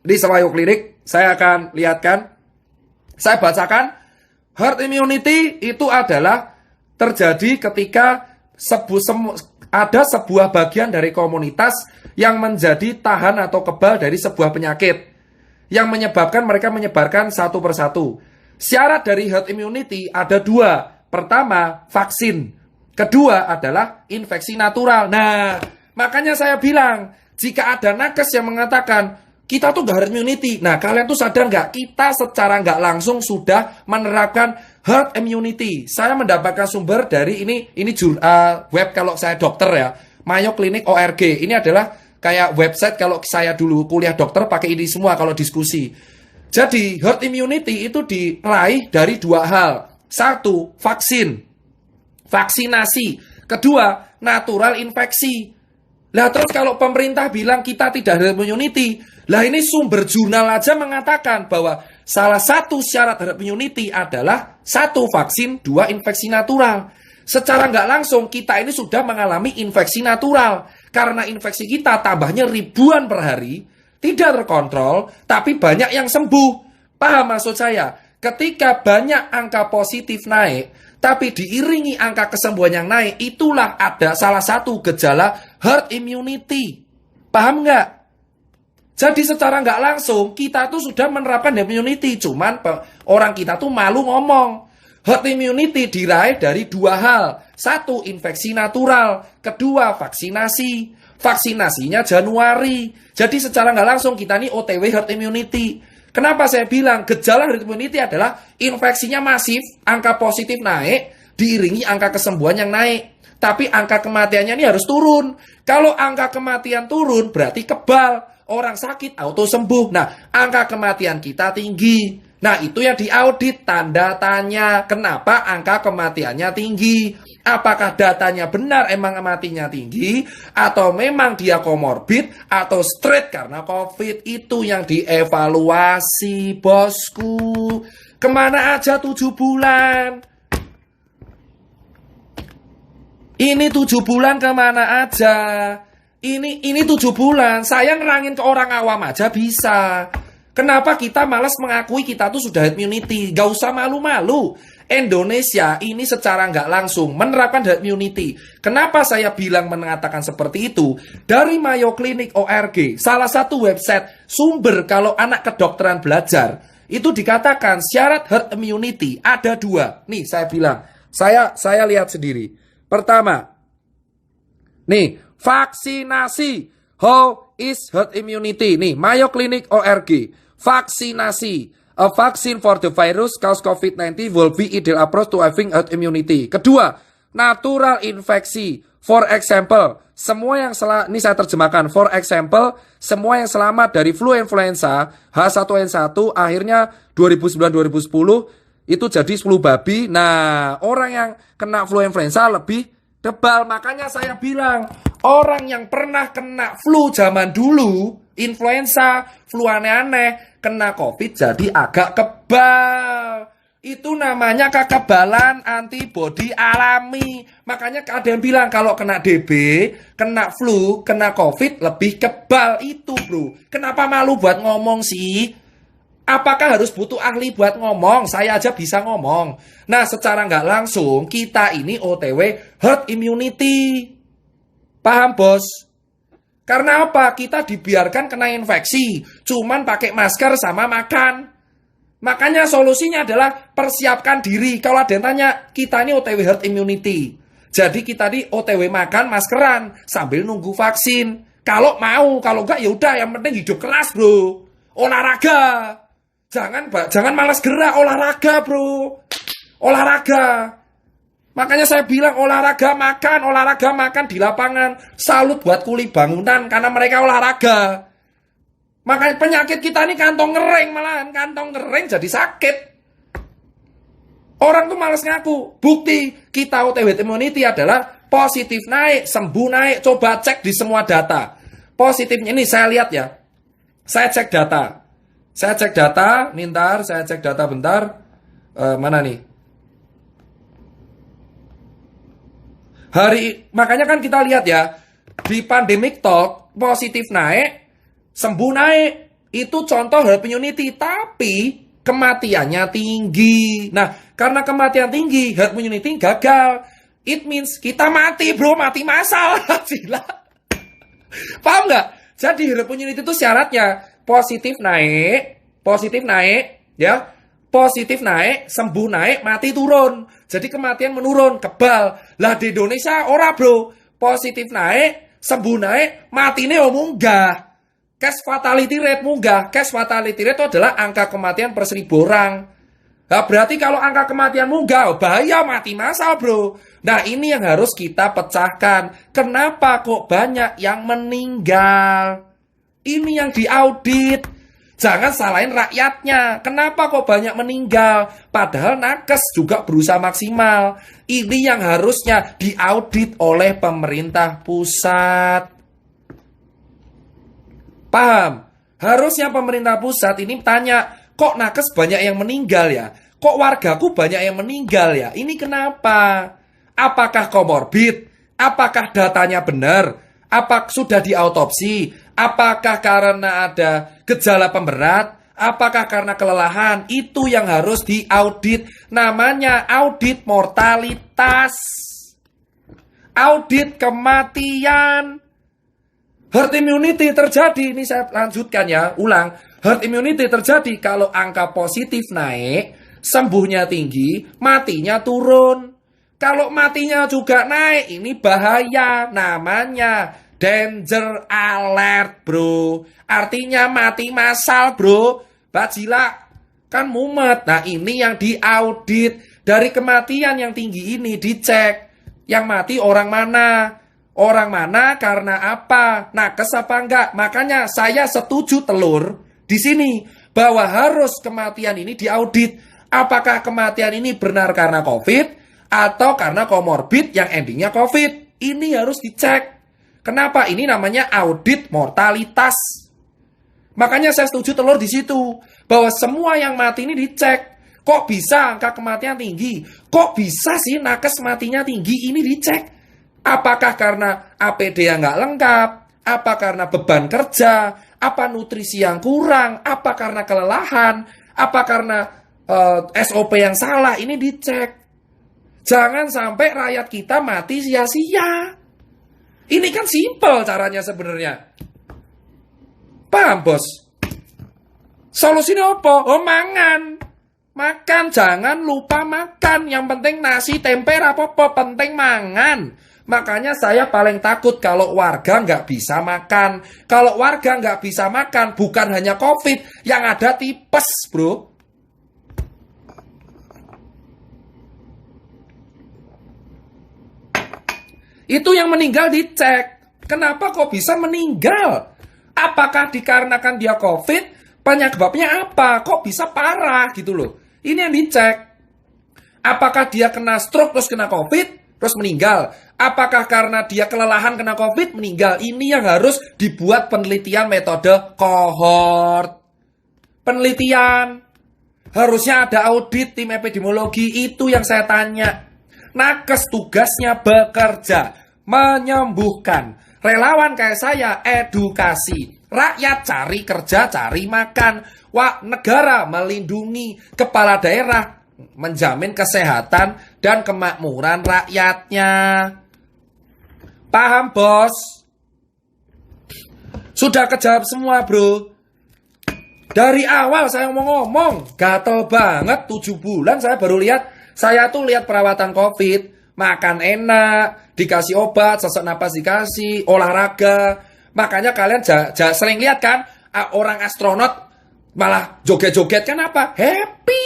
Di Mayo Clinic, saya akan lihatkan. Saya bacakan, herd immunity itu adalah terjadi ketika ada sebuah bagian dari komunitas yang menjadi tahan atau kebal dari sebuah penyakit yang menyebabkan mereka menyebarkan satu persatu. Syarat dari herd immunity ada dua. Pertama, vaksin. Kedua adalah infeksi natural. Nah, makanya saya bilang, jika ada nakes yang mengatakan kita tuh gak herd immunity. Nah, kalian tuh sadar gak? Kita secara gak langsung sudah menerapkan herd immunity. Saya mendapatkan sumber dari ini web kalau saya dokter ya. Mayo Clinic ORG. Ini adalah kayak website kalau saya dulu kuliah dokter pakai ini semua kalau diskusi. Jadi, herd immunity itu diraih dari dua hal. Satu, vaksin. vaksinasi. Kedua, natural infeksi. Lah terus kalau pemerintah bilang kita tidak herd immunity, lah ini sumber jurnal aja mengatakan bahwa salah satu syarat herd immunity adalah 1 vaksin, 2 infeksi natural. Secara nggak langsung kita ini sudah mengalami infeksi natural. Karena infeksi kita tambahnya ribuan per hari, tidak terkontrol, tapi banyak yang sembuh. Paham maksud saya? Ketika banyak angka positif naik, tapi diiringi angka kesembuhan yang naik, itulah ada salah satu gejala herd immunity. Paham nggak? Jadi secara nggak langsung, kita tuh sudah menerapkan herd immunity. Cuman orang kita tuh malu ngomong. Herd immunity diraih dari 2 hal. 1, infeksi natural. 2, vaksinasi. Vaksinasinya Januari. Jadi secara nggak langsung kita nih OTW herd immunity. Kenapa saya bilang gejala herd immunity adalah infeksinya masif, angka positif naik, diiringi angka kesembuhan yang naik. Tapi angka kematiannya ini harus turun. Kalau angka kematian turun berarti kebal. Orang sakit auto sembuh. Nah, angka kematian kita tinggi. Nah, itu yang diaudit, tanda tanya. Kenapa angka kematiannya tinggi? Apakah datanya benar emang matinya tinggi? Atau memang dia komorbid? Atau straight karena COVID? Itu yang dievaluasi, bosku. Kemana aja 7 bulan? Ini 7 bulan kemana aja? Ini 7 bulan. Saya nerangin ke orang awam aja bisa. Kenapa kita malas mengakui kita tuh sudah herd immunity? Gak usah malu-malu. Indonesia ini secara nggak langsung menerapkan herd immunity. Kenapa saya bilang mengatakan seperti itu? Dari Mayo Clinic ORG, salah satu website sumber kalau anak kedokteran belajar, itu dikatakan syarat herd immunity ada 2. Nih saya bilang, saya lihat sendiri. Pertama, nih vaksinasi. How is herd immunity? Nih, Mayo Clinic ORG. Vaksinasi. A vaccine for the virus cause COVID-19 will be ideal approach to having herd immunity. Kedua, natural infeksi. For example, semua yang ini saya terjemahkan. For example, semua yang selamat dari flu influenza H1N1 akhirnya 2009-2010 itu jadi flu babi. Nah, orang yang kena flu influenza lebih tebal. Makanya saya bilang, orang yang pernah kena flu zaman dulu, influenza, flu aneh-aneh, kena COVID jadi agak kebal. Itu namanya kekebalan antibodi alami. Makanya ada yang bilang kalau kena DB, kena flu, kena COVID lebih kebal. Itu bro. Kenapa malu buat ngomong sih? Apakah harus butuh ahli buat ngomong? Saya aja bisa ngomong. Nah, secara nggak langsung, kita ini OTW herd immunity. Paham, bos? Karena apa? Kita dibiarkan kena infeksi. Cuman pakai masker sama makan. Makanya solusinya adalah persiapkan diri. Kalau ada yang tanya, kita ini OTW herd immunity. Jadi kita ini OTW makan, maskeran, sambil nunggu vaksin. Kalau mau, kalau enggak ya udah, yang penting hidup keras, bro. Olahraga. Jangan malas gerak, olahraga bro. Olahraga. Makanya saya bilang olahraga makan di lapangan. Salut buat kuli bangunan karena mereka olahraga. Makanya penyakit kita ini kantong kering malahan. Kantong kering jadi sakit. Orang tuh malas ngaku. Bukti kita OTW immunity adalah positif naik, sembuh naik. Coba cek di semua data. Positifnya ini saya lihat ya. Saya cek data. Saya cek data, bentar, saya cek data bentar. Mana nih? Makanya kan kita lihat ya, di Pandemic Talk, positif naik, sembuh naik. Itu contoh herd immunity, tapi kematiannya tinggi. Nah, karena kematian tinggi, herd immunity gagal. It means kita mati bro, mati massal. Gila. Paham nggak? Jadi herd immunity itu syaratnya positif naik, ya, positif naik, sembuh naik, mati turun. Jadi kematian menurun, kebal. Lah di Indonesia ora bro, positif naik, sembuh naik, mati ini munggah. Case fatality rate munggah. Case fatality rate itu adalah angka kematian per 1000 orang. Nah berarti kalau angka kematian munggah, bahaya mati massal bro. Nah ini yang harus kita pecahkan. Kenapa kok banyak yang meninggal? Ini yang diaudit. Jangan salahin rakyatnya. Kenapa kok banyak meninggal? Padahal nakes juga berusaha maksimal. Ini yang harusnya diaudit oleh pemerintah pusat. Paham? Harusnya pemerintah pusat ini tanya, kok nakes banyak yang meninggal ya? Kok wargaku banyak yang meninggal ya? Ini kenapa? Apakah komorbid? Apakah datanya benar? Apakah sudah diautopsi? Apakah karena ada gejala pemberat? Apakah karena kelelahan? Itu yang harus diaudit. Namanya audit mortalitas. Audit kematian. Herd immunity terjadi. Ini saya lanjutkan ya, ulang. Herd immunity terjadi kalau angka positif naik, sembuhnya tinggi, matinya turun. Kalau matinya juga naik, ini bahaya. Namanya danger alert, bro. Artinya mati massal, bro. Bajila, kan mumet. Nah, ini yang diaudit. Dari kematian yang tinggi ini dicek. Yang mati orang mana? Orang mana karena apa? Nakes apa enggak? Makanya saya setuju telur di sini bahwa harus kematian ini diaudit. Apakah kematian ini benar karena COVID? Atau karena komorbid yang endingnya COVID. Ini harus dicek. Kenapa? Ini namanya audit mortalitas. Makanya saya setuju telur di situ. Bahwa semua yang mati ini dicek. Kok bisa angka kematian tinggi? Kok bisa sih nakes matinya tinggi? Ini dicek. Apakah karena APD yang nggak lengkap? Apa karena beban kerja? Apa nutrisi yang kurang? Apa karena kelelahan? Apa karena SOP yang salah? Ini dicek. Jangan sampai rakyat kita mati sia-sia. Ini kan simpel caranya sebenarnya. Paham, bos? Solusinya apa? Oh, mangan. Makan, jangan lupa makan. Yang penting nasi, tempe, apa-apa. Penting mangan. Makanya saya paling takut kalau warga nggak bisa makan. Kalau warga nggak bisa makan, bukan hanya COVID. Yang ada tipes, bro. Itu yang meninggal dicek. Kenapa kok bisa meninggal? Apakah dikarenakan dia COVID? Penyebabnya apa? Kok bisa parah gitu loh. Ini yang dicek. Apakah dia kena stroke terus kena COVID? Terus meninggal. Apakah karena dia kelelahan kena COVID? Meninggal. Ini yang harus dibuat penelitian metode kohort. Penelitian. Harusnya ada audit tim epidemiologi. Itu yang saya tanya. Nakes tugasnya bekerja. Menyembuhkan. Relawan kayak saya edukasi. Rakyat cari kerja, cari makan. Negara melindungi. Kepala daerah menjamin kesehatan dan kemakmuran rakyatnya. Paham, bos? Sudah kejawab semua, bro. Dari awal saya ngomong, gatel banget. 7 bulan saya baru lihat. Saya tuh lihat perawatan COVID. Makan enak, dikasih obat, sesak napas dikasih, olahraga. Makanya kalian sering lihat kan, orang astronot malah joget-joget kan apa? Happy.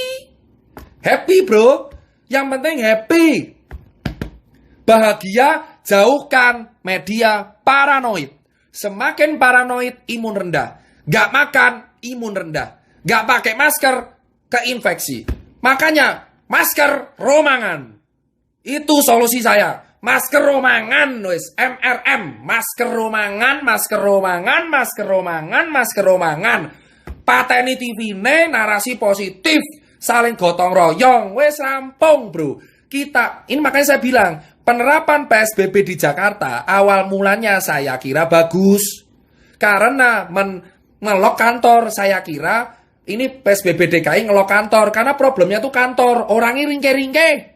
Happy, bro. Yang penting happy. Bahagia, jauhkan media paranoid. Semakin paranoid, imun rendah. Gak makan, imun rendah. Gak pakai masker, keinfeksi. Makanya, masker romangan. Itu solusi saya. Masker romangan, wis. MRM. Masker romangan, masker romangan, masker romangan, masker romangan. Pateni TV-ne narasi positif. Saling gotong royong. Wis rampung, bro. Ini makanya saya bilang, penerapan PSBB di Jakarta awal mulanya saya kira bagus. Karena ngelok kantor, saya kira ini PSBB DKI ngelok kantor. Karena problemnya tuh kantor. Orangnya ringke-ringke.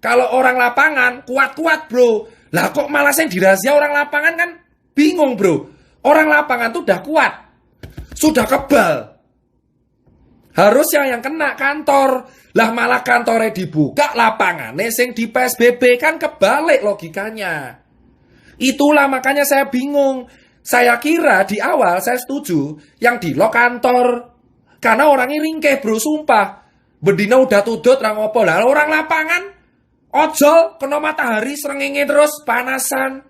Kalau orang lapangan, kuat-kuat, bro. Lah kok malah yang dirazia orang lapangan kan bingung, bro. Orang lapangan tuh udah kuat. Sudah kebal. Harusnya yang kena kantor. Lah malah kantornya dibuka, lapangannya sing di PSBB. Kan kebalik logikanya. Itulah makanya saya bingung. Saya kira di awal saya setuju yang di lock kantor. Karena orangnya ringkeh, bro, sumpah. Bedina udah tudut, rangopo. Lah orang lapangan ojol, kena matahari, srengenge terus, panasan,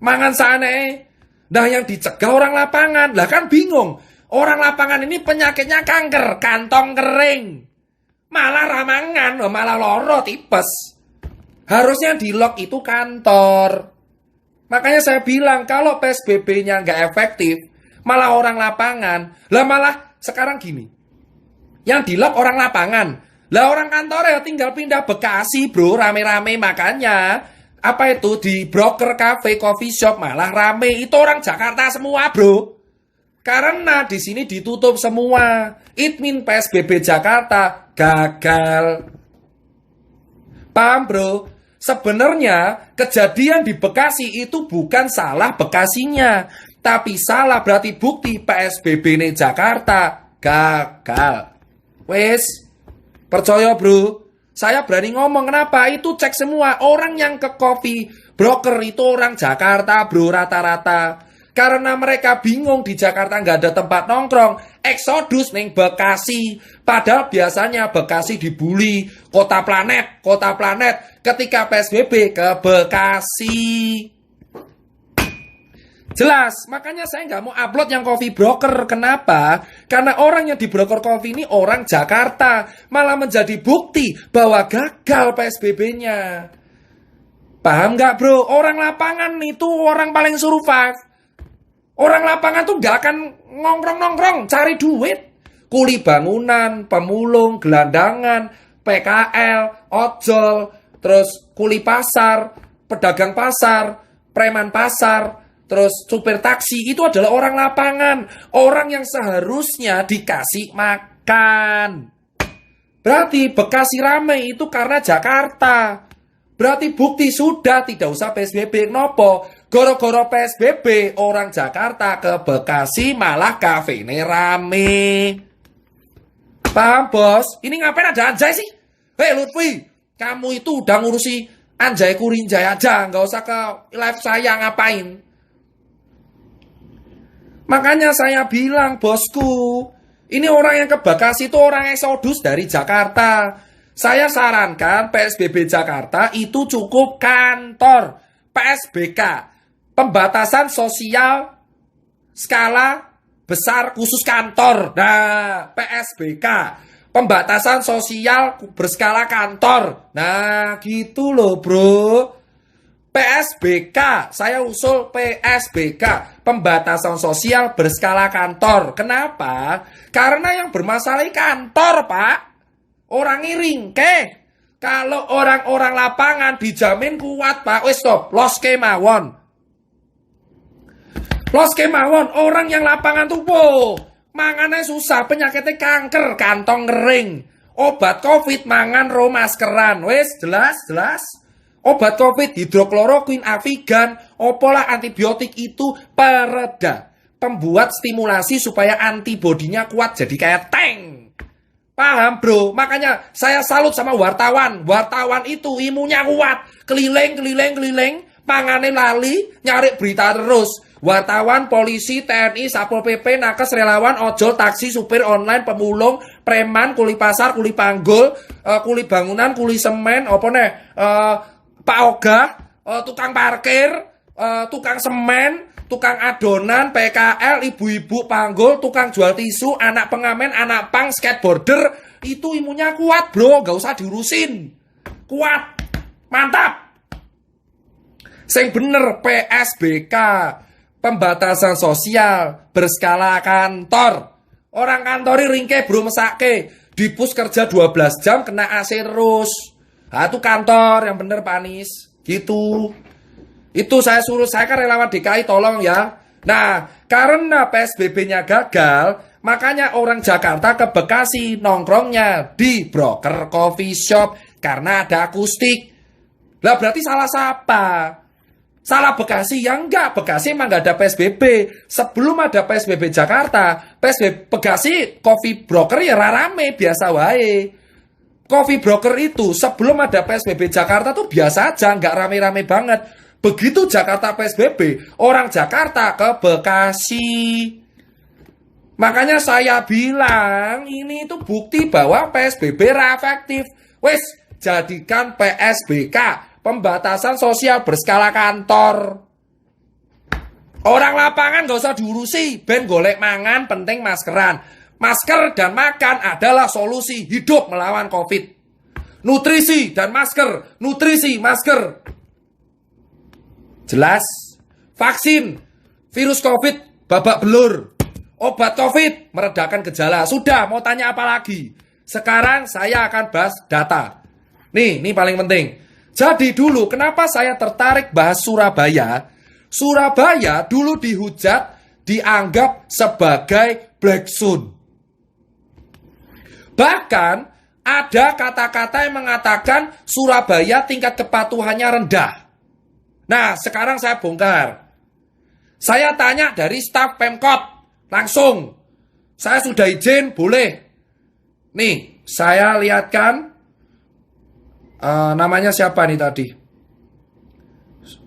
mangan sane. Nah yang dicegah orang lapangan. Lah kan bingung. Orang lapangan ini penyakitnya kanker, kantong kering. Malah ramangan, malah loro tipes. Harusnya di lock itu kantor. Makanya saya bilang kalau PSBB-nya nggak efektif, malah orang lapangan. Lah malah sekarang gini, yang di lock orang lapangan. Lah orang kantor ya tinggal pindah Bekasi bro, rame-rame. Makanya apa itu di broker cafe, coffee shop malah rame. Itu orang Jakarta semua bro. Karena di sini ditutup semua. It mean PSBB Jakarta gagal. Paham bro? Sebenarnya kejadian di Bekasi itu bukan salah Bekasinya. Tapi salah berarti bukti PSBB ini Jakarta gagal. Wes, percaya bro. Saya berani ngomong kenapa? Itu cek semua. Orang yang ke coffee broker itu orang Jakarta bro rata-rata. Karena mereka bingung di Jakarta nggak ada tempat nongkrong. Eksodus neng Bekasi. Padahal biasanya Bekasi dibully. Kota planet. Ketika PSBB ke Bekasi. Jelas. Makanya saya nggak mau upload yang coffee broker. Kenapa? Karena orang yang di broker coffee ini orang Jakarta. Malah menjadi bukti bahwa gagal PSBB-nya. Paham nggak bro? Orang lapangan itu orang paling survive. Orang lapangan tuh gak akan nongkrong-nongkrong, cari duit. Kuli bangunan, pemulung, gelandangan, PKL, ojol, terus kuli pasar, pedagang pasar, preman pasar, terus supir taksi. Itu adalah orang lapangan. Orang yang seharusnya dikasih makan. Berarti Bekasi ramai itu karena Jakarta. Berarti bukti sudah tidak usah PSBB. Kenapa? Goro-goro PSBB, orang Jakarta ke Bekasi malah kafe ini rame. Paham bos? Ini ngapain ada Anjay sih? Hei Lutfi, kamu itu udah ngurusi Anjay Kurinjay aja. Nggak usah ke live saya ngapain. Makanya saya bilang bosku, ini orang yang ke Bekasi itu orang eksodus dari Jakarta. Saya sarankan PSBB Jakarta itu cukup kantor. PSBK. Pembatasan sosial skala besar khusus kantor. Nah, PSBK. Pembatasan sosial berskala kantor. Nah, gitu loh bro. PSBK. Saya usul PSBK. Pembatasan sosial berskala kantor. Kenapa? Karena yang bermasalah kantor pak. Orang ngiring. Kalau orang-orang lapangan dijamin kuat pak. Wes stop. Los kemawon. Los kemawon, orang yang lapangan tuh mangannya susah, penyakitnya kanker, kantong kering. Obat covid, mangan ro maskeran. Wes, jelas. Obat covid, hidrokloroquine, Avigan, opolah antibiotik itu pereda. Pembuat stimulasi supaya antibodinya kuat, jadi kayak tank. Paham bro? Makanya saya salut sama wartawan. Wartawan itu imunnya kuat. Keliling, pangane lali, nyari berita terus. Wartawan, polisi, TNI, Satpol PP, nakes, relawan, ojol, taksi, supir online, pemulung, preman, kuli pasar, kuli panggul, kuli bangunan, kuli semen, Pak Ogah, tukang parkir, tukang semen, tukang adonan, PKL, ibu-ibu panggul, tukang jual tisu, anak pengamen, anak pang, skateboarder, itu imunnya kuat bro, gak usah diurusin. Kuat, mantap. Sing bener PSBK. Pembatasan sosial berskala kantor. Orang kantori ringke bro mesake. Dipus kerja 12 jam kena AC terus. Nah itu kantor yang bener Pak Anies. Gitu. Itu saya suruh, saya kan relawan DKI tolong ya. Nah karena PSBB-nya gagal, makanya orang Jakarta ke Bekasi nongkrongnya di broker coffee shop. Karena ada akustik. Lah berarti salah siapa? Salah Bekasi? Ya enggak, Bekasi emang enggak ada PSBB. Sebelum ada PSBB Jakarta, PSBB Bekasi coffee broker ya rame biasa wae. Coffee broker itu sebelum ada PSBB Jakarta tuh biasa aja, enggak rame-rame banget. Begitu Jakarta PSBB, orang Jakarta ke Bekasi. Makanya saya bilang ini itu bukti bahwa PSBB efektif. Wes, jadikan PSBK. Pembatasan sosial berskala kantor. Orang lapangan gak usah diurusi, ben golek mangan, penting maskeran. Masker dan makan adalah solusi hidup melawan COVID. Nutrisi dan masker, nutrisi, masker. Jelas? Vaksin, virus COVID, babak belur. Obat COVID, meredakan gejala. Sudah, mau tanya apa lagi? Sekarang saya akan bahas data. Nih, ini paling penting. Jadi dulu, kenapa saya tertarik bahas Surabaya? Surabaya dulu dihujat, dianggap sebagai black zone. Bahkan ada kata-kata yang mengatakan Surabaya tingkat kepatuhannya rendah. Nah, sekarang saya bongkar. Saya tanya dari staf Pemkot, langsung. Saya sudah izin, boleh. Nih, saya lihatkan. Namanya siapa nih tadi?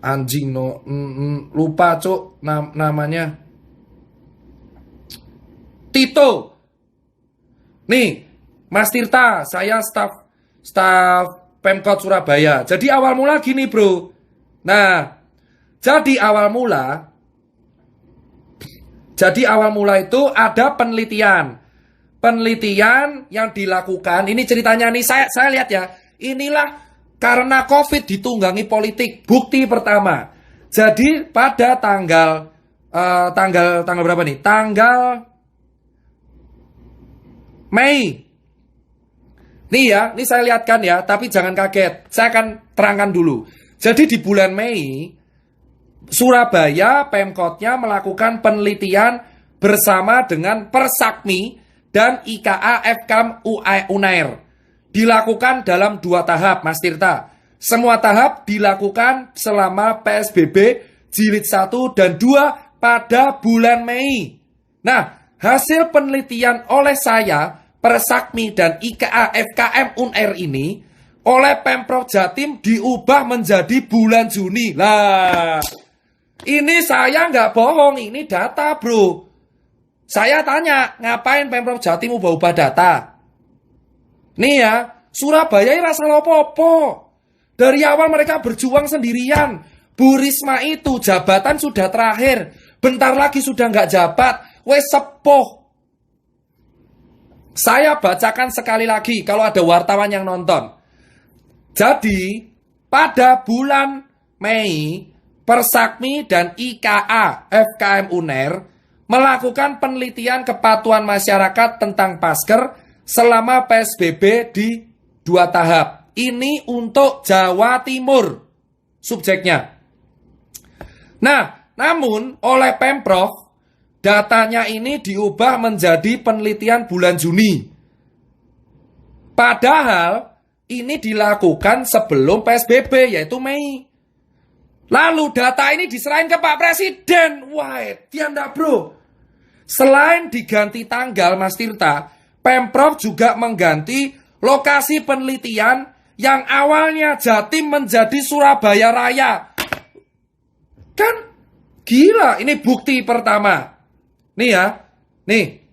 Anjing, lupa cuk namanya. Tito. Nih, Mas Tirta, saya staf Pemkot Surabaya. Jadi awal mula gini, bro. Nah, jadi awal mula itu ada penelitian. Penelitian yang dilakukan, ini ceritanya nih, saya lihat ya. Inilah karena COVID ditunggangi politik. Bukti pertama. Jadi pada tanggal berapa nih? Tanggal Mei. Nih ya, ini saya lihatkan ya, tapi jangan kaget. Saya akan terangkan dulu. Jadi di bulan Mei, Surabaya Pemkotnya melakukan penelitian bersama dengan Persakmi dan IKA Fkam Unair. Dilakukan dalam 2 tahap, Mas Tirta. Semua tahap dilakukan selama PSBB jilid 1 dan 2 pada bulan Mei. Nah, hasil penelitian oleh saya, Persakmi dan IKA FKM Unair ini oleh Pemprov Jatim diubah menjadi bulan Juni. Lah, ini saya nggak bohong, ini data, bro. Saya tanya, ngapain Pemprov Jatim ubah-ubah data? Nih ya, Surabaya ini rasa lopo-opo. Dari awal mereka berjuang sendirian. Bu Risma itu jabatan sudah terakhir. Bentar lagi sudah nggak jabat. Wes sepuh. Saya bacakan sekali lagi kalau ada wartawan yang nonton. Jadi, pada bulan Mei, Persakmi dan IKA FKM Unair melakukan penelitian kepatuhan masyarakat tentang masker selama PSBB di 2 tahap. Ini untuk Jawa Timur subjeknya. Nah, namun oleh Pemprov, datanya ini diubah menjadi penelitian bulan Juni. Padahal ini dilakukan sebelum PSBB, yaitu Mei. Lalu data ini diserahin ke Pak Presiden. Wah, dia enggak, bro. Selain diganti tanggal, Mas Tirta, Pemprov juga mengganti lokasi penelitian yang awalnya Jatim menjadi Surabaya Raya. Kan gila, ini bukti pertama. Nih ya, nih,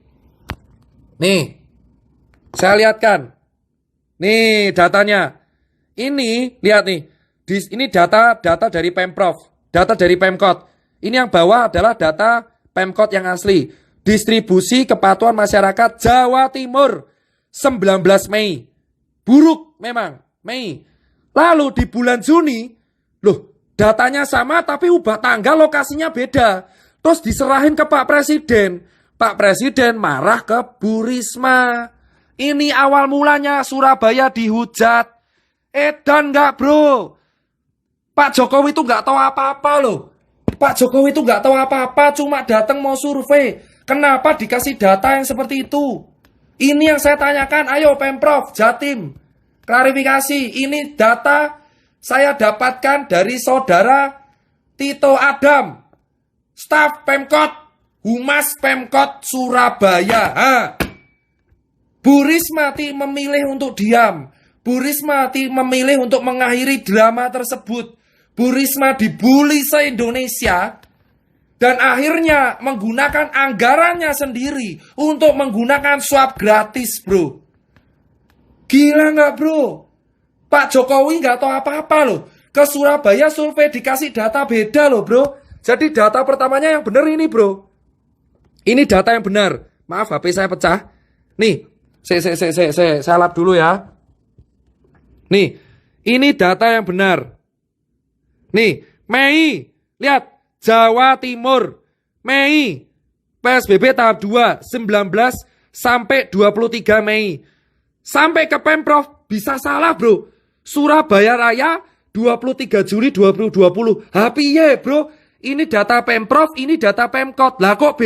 saya lihatkan. Nih datanya. Ini, lihat nih. Ini data dari Pemprov, data dari Pemkot. Ini yang bawah adalah data Pemkot yang asli. Distribusi kepatuhan masyarakat Jawa Timur 19 Mei. Buruk memang, Mei. Lalu di bulan Juni, loh, datanya sama tapi ubah tanggal, lokasinya beda. Terus diserahin ke Pak Presiden. Pak Presiden marah ke Bu Risma. Ini awal mulanya Surabaya dihujat. Edan nggak, bro? Pak Jokowi itu nggak tahu apa-apa loh. Pak Jokowi itu nggak tahu apa-apa, cuma datang mau survei. Kenapa dikasih data yang seperti itu? Ini yang saya tanyakan. Ayo Pemprov Jatim, klarifikasi. Ini data saya dapatkan dari saudara Tito Adam, staf Pemkot, Humas Pemkot Surabaya. Bu Risma memilih untuk diam. Bu Risma memilih untuk mengakhiri drama tersebut. Bu Risma dibully se-Indonesia dan akhirnya menggunakan anggarannya sendiri untuk menggunakan swab gratis, bro. Gila nggak, bro? Pak Jokowi nggak tahu apa-apa loh. Ke Surabaya survei dikasih data beda loh, bro. Jadi data pertamanya yang benar ini bro. Ini data yang benar. Maaf HP saya pecah. Nih, saya lap dulu ya. Nih, ini data yang benar. Nih, Mei, lihat, Jawa Timur, Mei, PSBB tahap 2, 19 sampai 23 Mei. Sampai ke Pemprov, bisa salah bro. Surabaya Raya, 23 Juli 2020. Hapiye bro, ini data Pemprov, ini data Pemkot. Lah kok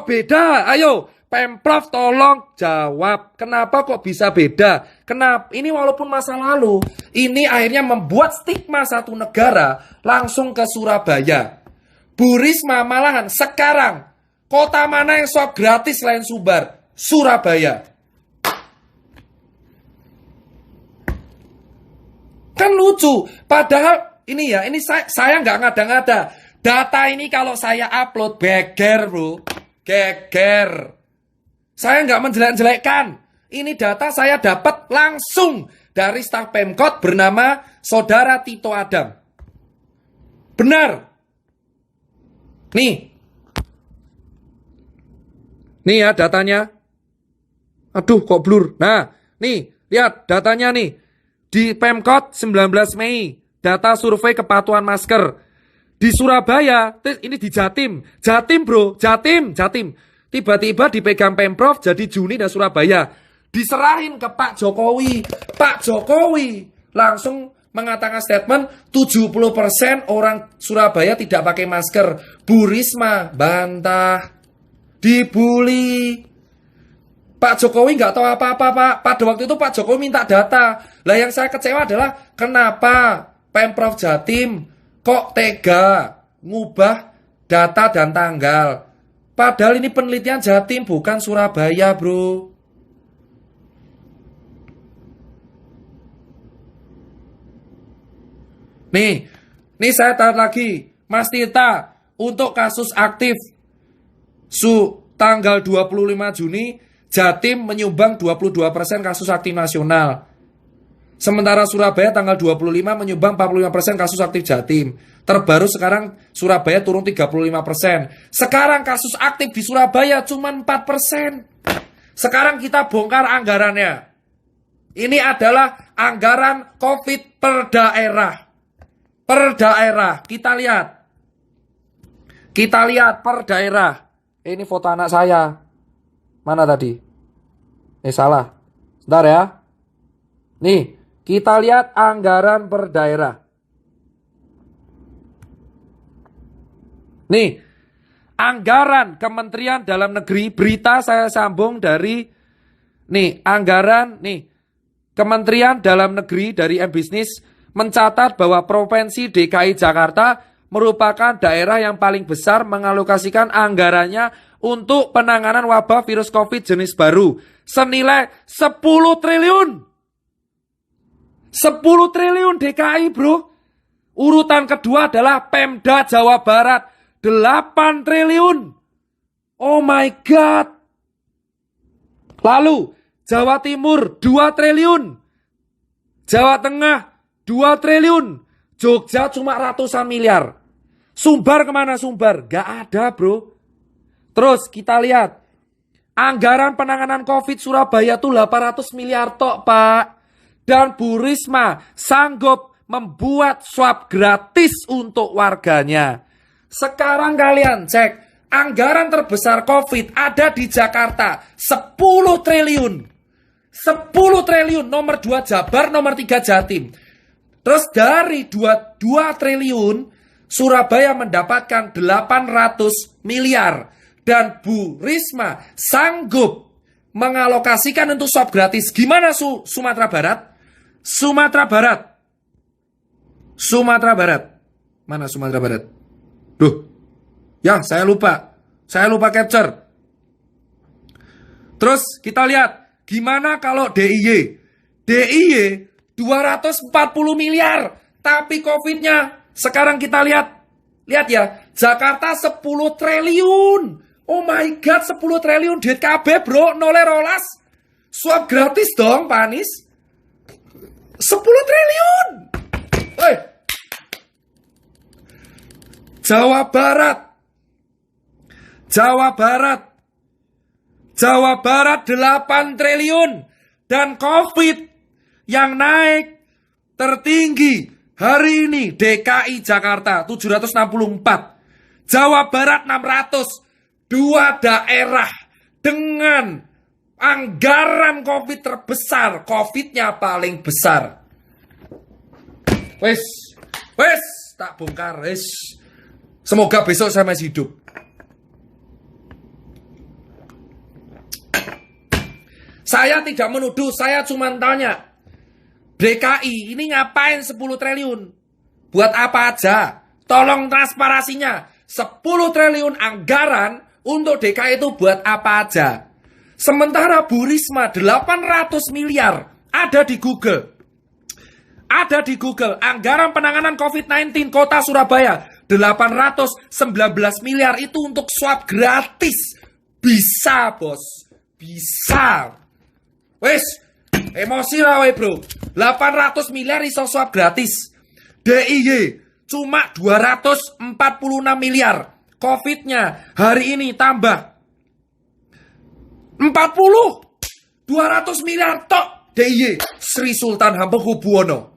beda? Ayo, Pemprov tolong jawab, kenapa kok bisa beda? Kenapa? Ini walaupun masa lalu, ini akhirnya membuat stigma satu negara langsung ke Surabaya. Bu Risma malahan sekarang, kota mana yang swab gratis selain Sumbar? Surabaya. Kan lucu, padahal ini saya nggak ngada-ngada. Data ini kalau saya upload, geger bro, geger. Saya nggak menjelek-jelekkan. Ini data saya dapat langsung dari staf Pemkot bernama Saudara Tito Adam. Benar. Nih ya datanya. Aduh kok blur. Nah, nih lihat datanya nih. Di Pemkot 19 Mei. Data survei kepatuhan masker. Di Surabaya, ini di Jatim. Jatim bro, Jatim. Tiba-tiba dipegang Pemprov jadi Juni dan Surabaya. Diserahin ke Pak Jokowi. Pak Jokowi langsung mengatakan statement 70% orang Surabaya tidak pakai masker. Bu Risma bantah. Dibully. Pak Jokowi nggak tahu apa-apa Pak. Pada waktu itu Pak Jokowi minta data. Lah yang saya kecewa adalah kenapa Pemprov Jatim kok tega ngubah data dan tanggal. Padahal ini penelitian Jatim bukan Surabaya bro. Nih saya tahu lagi. Mas Tita, untuk kasus aktif tanggal 25 Juni, Jatim menyumbang 22% kasus aktif nasional. Sementara Surabaya tanggal 25 menyumbang 45% kasus aktif Jatim. Terbaru sekarang Surabaya turun 35%. Sekarang kasus aktif di Surabaya cuma 4%. Sekarang kita bongkar anggarannya. Ini adalah anggaran COVID per daerah. Per daerah. Kita lihat per daerah. Ini foto anak saya. Mana tadi? Salah. Sebentar ya. Nih, kita lihat anggaran per daerah. Nih, anggaran Kementerian Dalam Negeri, berita saya sambung dari anggaran Kementerian Dalam Negeri dari M-Business mencatat bahwa Provinsi DKI Jakarta merupakan daerah yang paling besar mengalokasikan anggarannya untuk penanganan wabah virus COVID jenis baru senilai 10 triliun. 10 triliun DKI bro. Urutan kedua adalah Pemda Jawa Barat 8 triliun. Oh my god. Lalu Jawa Timur 2 triliun. Jawa Tengah 2 triliun. Jogja cuma ratusan miliar. Sumbar kemana Sumbar? Gak ada bro. Terus kita lihat. Anggaran penanganan COVID Surabaya tuh 800 miliar tok pak. Dan Bu Risma sanggup membuat swab gratis untuk warganya. Sekarang kalian cek, anggaran terbesar COVID ada di Jakarta, 10 triliun. 10 triliun, nomor 2 Jabar, nomor 3 Jatim. Terus dari 2 triliun, Surabaya mendapatkan 800 miliar. Dan Bu Risma sanggup mengalokasikan untuk swab gratis. Gimana Sumatera Barat? Sumatera Barat. Mana Sumatera Barat? Duh. Ya, saya lupa capture. Terus kita lihat gimana kalau DIY? DIY 240 miliar, tapi COVID-nya sekarang kita lihat ya, Jakarta 10 triliun. Oh my god, 10 triliun duit KB bro, nolnya rolas. Swab gratis dong, Pak Anies. 10 triliun. Jawa Barat. Jawa Barat. Jawa Barat 8 triliun. Dan COVID yang naik tertinggi hari ini DKI Jakarta 764. Jawa Barat 600. Dua daerah dengan anggaran COVID terbesar. COVID-nya paling besar. Wes, tak bongkar, wes. Semoga besok saya masih hidup. Saya tidak menuduh, saya cuma tanya. DKI ini ngapain 10 triliun? Buat apa aja? Tolong transparansinya. 10 triliun anggaran untuk DKI itu buat apa aja? Sementara Bu Risma 800 miliar ada di Google. Ada di Google. Anggaran penanganan COVID-19 Kota Surabaya 819 miliar itu untuk swab gratis. Bisa, bos. Bisa. Wes, emosi lah bro. 800 miliar iso swab gratis. DIY cuma 246 miliar. COVID-nya hari ini tambah 40. 200 miliar tok DIY Sri Sultan Hamengkubuwono.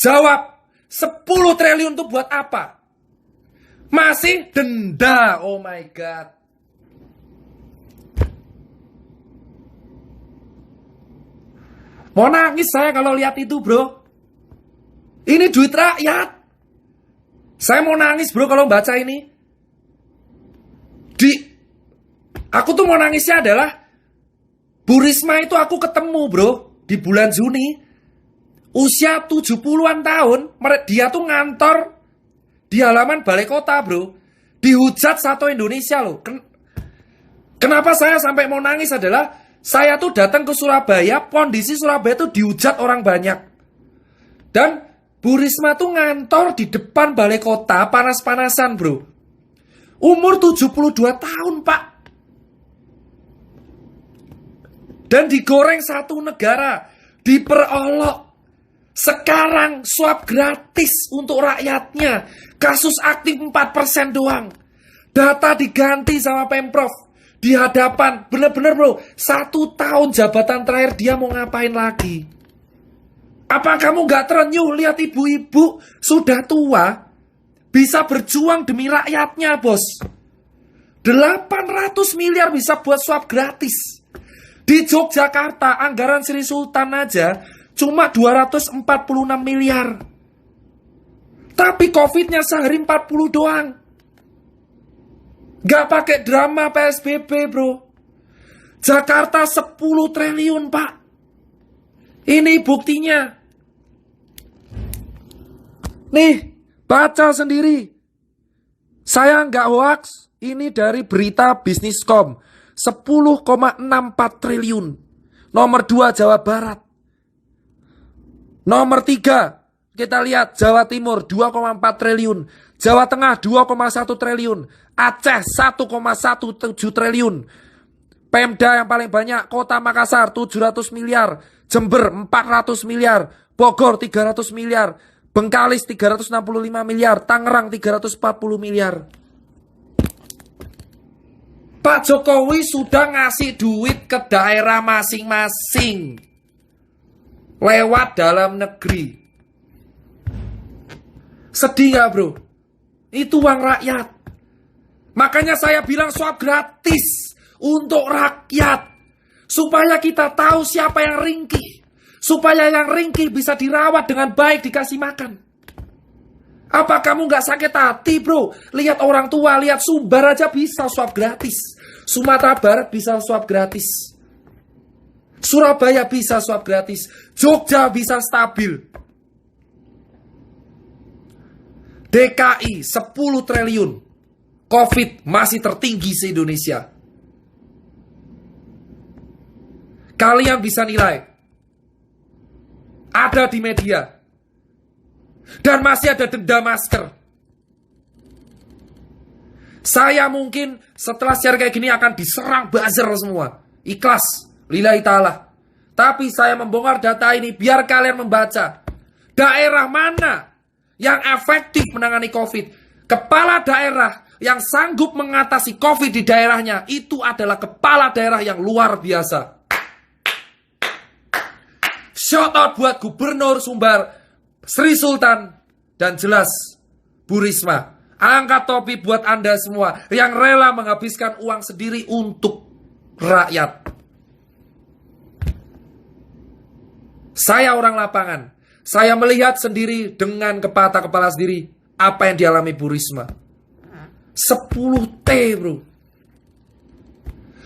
Jawab, 10 triliun itu buat apa? Masih denda. Oh my god. Mau nangis saya kalau lihat itu bro. Ini duit rakyat. Saya mau nangis bro kalau baca ini. Aku tuh mau nangisnya adalah Bu Risma itu aku ketemu bro di bulan Juni. Usia 70-an tahun. Dia tuh ngantor di halaman balai kota bro. Dihujat satu Indonesia loh. Kenapa saya sampai mau nangis adalah saya tuh datang ke Surabaya. Kondisi Surabaya tuh dihujat orang banyak. Dan Bu Risma tuh ngantor di depan balai kota panas-panasan bro. Umur 72 tahun pak. Dan digoreng satu negara. Diperolok. Sekarang swab gratis untuk rakyatnya. Kasus aktif 4% doang. Data diganti sama Pemprov. Di hadapan. Bener-bener bro. 1 tahun jabatan terakhir dia mau ngapain lagi? Apa kamu gak terenyuh lihat ibu-ibu sudah tua bisa berjuang demi rakyatnya, bos? 800 miliar bisa buat swab gratis. Di Yogyakarta, anggaran Sri Sultan aja cuma 246 miliar. Tapi COVID-nya sehari 40 doang. Gak pakai drama PSBB, bro. Jakarta 10 triliun, Pak. Ini buktinya. Nih, baca sendiri. Saya nggak hoax. Ini dari berita Bisniscom. 10,64 triliun. Nomor 2 Jawa Barat. Nomor 3, kita lihat Jawa Timur 2,4 triliun. Jawa Tengah 2,1 triliun. Aceh 1,17 triliun. Pemda yang paling banyak Kota Makassar 700 miliar. Jember 400 miliar. Bogor 300 miliar. Bengkalis 365 miliar, Tangerang 340 miliar. Pak Jokowi sudah ngasih duit ke daerah masing-masing. Lewat dalam negeri. Sedih gak bro? Itu uang rakyat. Makanya saya bilang swab gratis untuk rakyat. Supaya kita tahu siapa yang ringkih. Supaya yang ringkih bisa dirawat dengan baik, dikasih makan. Apa kamu gak sakit hati bro? Lihat orang tua, lihat Sumbar aja bisa swab gratis. Sumatera Barat bisa swab gratis. Surabaya bisa swab gratis. Jogja bisa stabil. DKI 10 triliun. COVID masih tertinggi se-Indonesia. Kalian bisa nilai. Ada di media. Dan masih ada denda masker. Saya mungkin setelah share kayak gini akan diserang buzzer semua. Ikhlas. Lillahi ta'ala. Tapi saya membongkar data ini biar kalian membaca. Daerah mana yang efektif menangani COVID, kepala daerah yang sanggup mengatasi COVID di daerahnya, itu adalah kepala daerah yang luar biasa. Shout out buat Gubernur Sumbar, Sri Sultan, dan jelas Bu Risma. Angkat topi buat Anda semua yang rela menghabiskan uang sendiri untuk rakyat. Saya orang lapangan. Saya melihat sendiri dengan kepala sendiri apa yang dialami Bu Risma. 10T bro.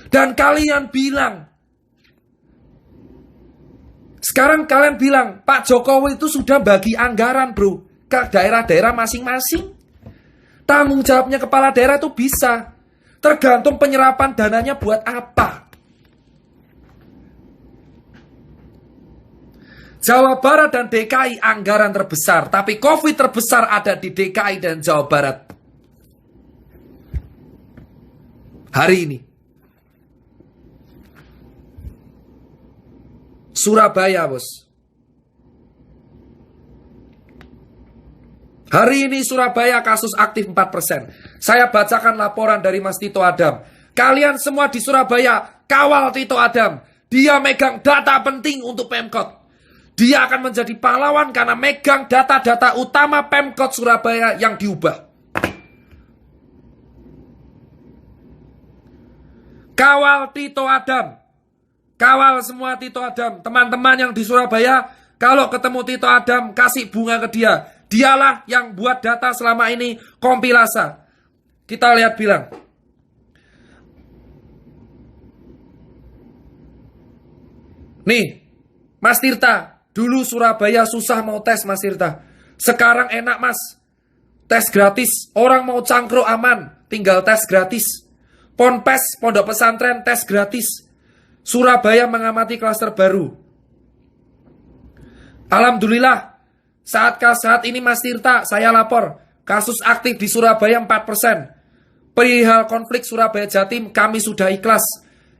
Dan kalian bilang, sekarang kalian bilang Pak Jokowi itu sudah bagi anggaran bro ke daerah-daerah masing-masing. Tanggung jawabnya kepala daerah itu bisa. Tergantung penyerapan dananya buat apa. Jawa Barat dan DKI anggaran terbesar, tapi COVID terbesar ada di DKI dan Jawa Barat. Hari ini. Surabaya, bos. Hari ini Surabaya kasus aktif 4%. Saya bacakan laporan dari Mas Tito Adam. Kalian semua di Surabaya, kawal Tito Adam. Dia megang data penting untuk Pemkot. Dia akan menjadi pahlawan karena megang data-data utama Pemkot Surabaya yang diubah. Kawal Tito Adam. Kawal semua Tito Adam. Teman-teman yang di Surabaya, kalau ketemu Tito Adam, kasih bunga ke dia. Dialah yang buat data selama ini kompilasa. Kita lihat bilang. Nih, Mas Tirta. Dulu Surabaya susah mau tes Mas Tirta. Sekarang enak Mas. Tes gratis. Orang mau cangkruk aman. Tinggal tes gratis. Ponpes, pondok pesantren, tes gratis. Surabaya mengamati klaster baru. Alhamdulillah. Saat ini Mas Tirta, saya lapor. Kasus aktif di Surabaya 4%. Perihal konflik Surabaya Jatim, kami sudah ikhlas.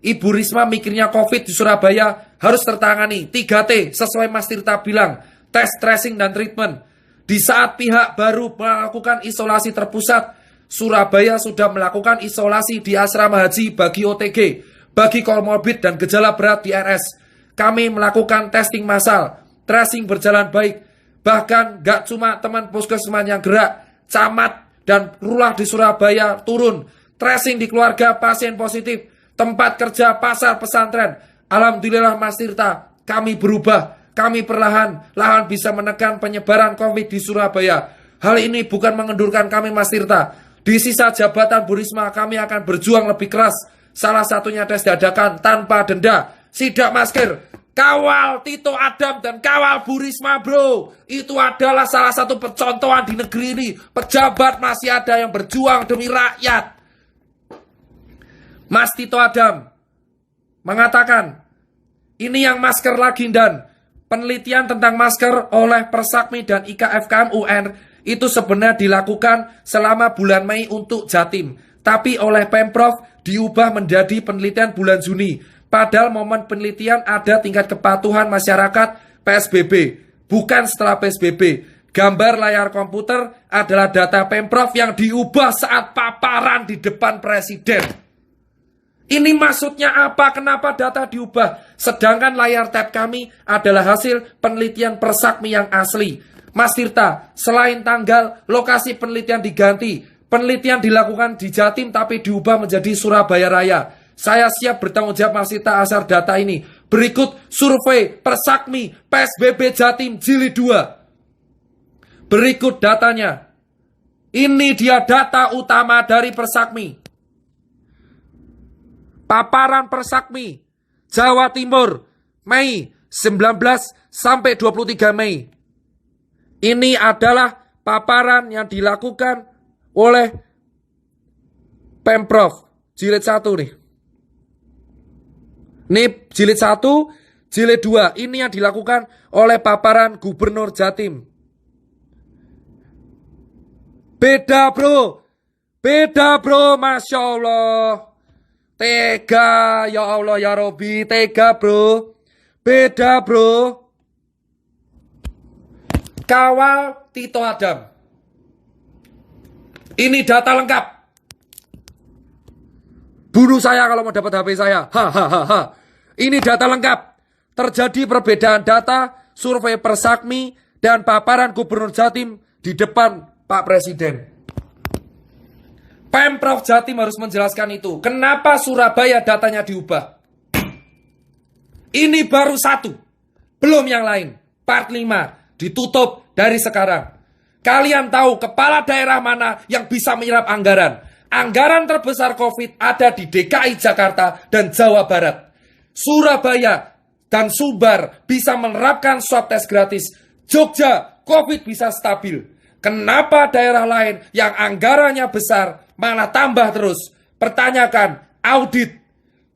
Ibu Risma mikirnya COVID di Surabaya harus tertangani. 3T sesuai Mas Tirta bilang. Tes, tracing, dan treatment. Di saat pihak baru melakukan isolasi terpusat, Surabaya sudah melakukan isolasi di asrama haji bagi OTG, bagi komorbid dan gejala berat di RS. Kami melakukan testing massal. Tracing berjalan baik. Bahkan gak cuma teman puskesmas yang gerak, camat dan lurah di Surabaya turun. Tracing di keluarga pasien positif. Tempat kerja, pasar, pesantren. Alhamdulillah Mas Tirta, kami berubah. Kami perlahan bisa menekan penyebaran COVID di Surabaya. Hal ini bukan mengendurkan kami Mas Tirta. Di sisa jabatan Bu Risma, kami akan berjuang lebih keras. Salah satunya tes dadakan tanpa denda. Sidak masker. Kawal Tito Adam dan kawal Bu Risma bro. Itu adalah salah satu percontohan di negeri ini. Pejabat masih ada yang berjuang demi rakyat. Mas Tito Adam mengatakan, ini yang masker lagi dan penelitian tentang masker oleh Persakmi dan IKFKM UN itu sebenarnya dilakukan selama bulan Mei untuk Jatim. Tapi oleh Pemprov diubah menjadi penelitian bulan Juni. Padahal momen penelitian ada tingkat kepatuhan masyarakat PSBB. Bukan setelah PSBB. Gambar layar komputer adalah data Pemprov yang diubah saat paparan di depan Presiden. Ini maksudnya apa? Kenapa data diubah? Sedangkan layar tab kami adalah hasil penelitian Persakmi yang asli. Mas Tirta, selain tanggal, lokasi penelitian diganti. Penelitian dilakukan di Jatim tapi diubah menjadi Surabaya Raya. Saya siap bertanggung jawab Mas Tirta asal data ini. Berikut survei Persakmi PSBB Jatim Jilid 2. Berikut datanya. Ini dia data utama dari Persakmi. Paparan Persakmi Jawa Timur Mei 19 sampai 23 Mei. Ini adalah paparan yang dilakukan oleh Pemprov jilid 1 nih. Ini jilid 1, jilid 2. Ini yang dilakukan oleh paparan Gubernur Jatim. Beda bro. Beda bro, Masya Allah. Tega, ya Allah, ya Robi, tega bro. Beda bro. Kawal Tito Adam. Ini data lengkap. Bunuh saya kalau mau dapat HP saya. Hahaha. Ini data lengkap. Terjadi perbedaan data, survei Persakmi, dan paparan Gubernur Jatim di depan Pak Presiden. Pemprov Jatim harus menjelaskan itu. Kenapa Surabaya datanya diubah? Ini baru satu. Belum yang lain. Part 5 ditutup dari sekarang. Kalian tahu kepala daerah mana yang bisa menyerap anggaran? Anggaran terbesar COVID ada di DKI Jakarta dan Jawa Barat. Surabaya dan Sumbar bisa menerapkan swab tes gratis. Jogja, COVID bisa stabil. Kenapa daerah lain yang anggarannya besar malah tambah terus? Pertanyakan, audit,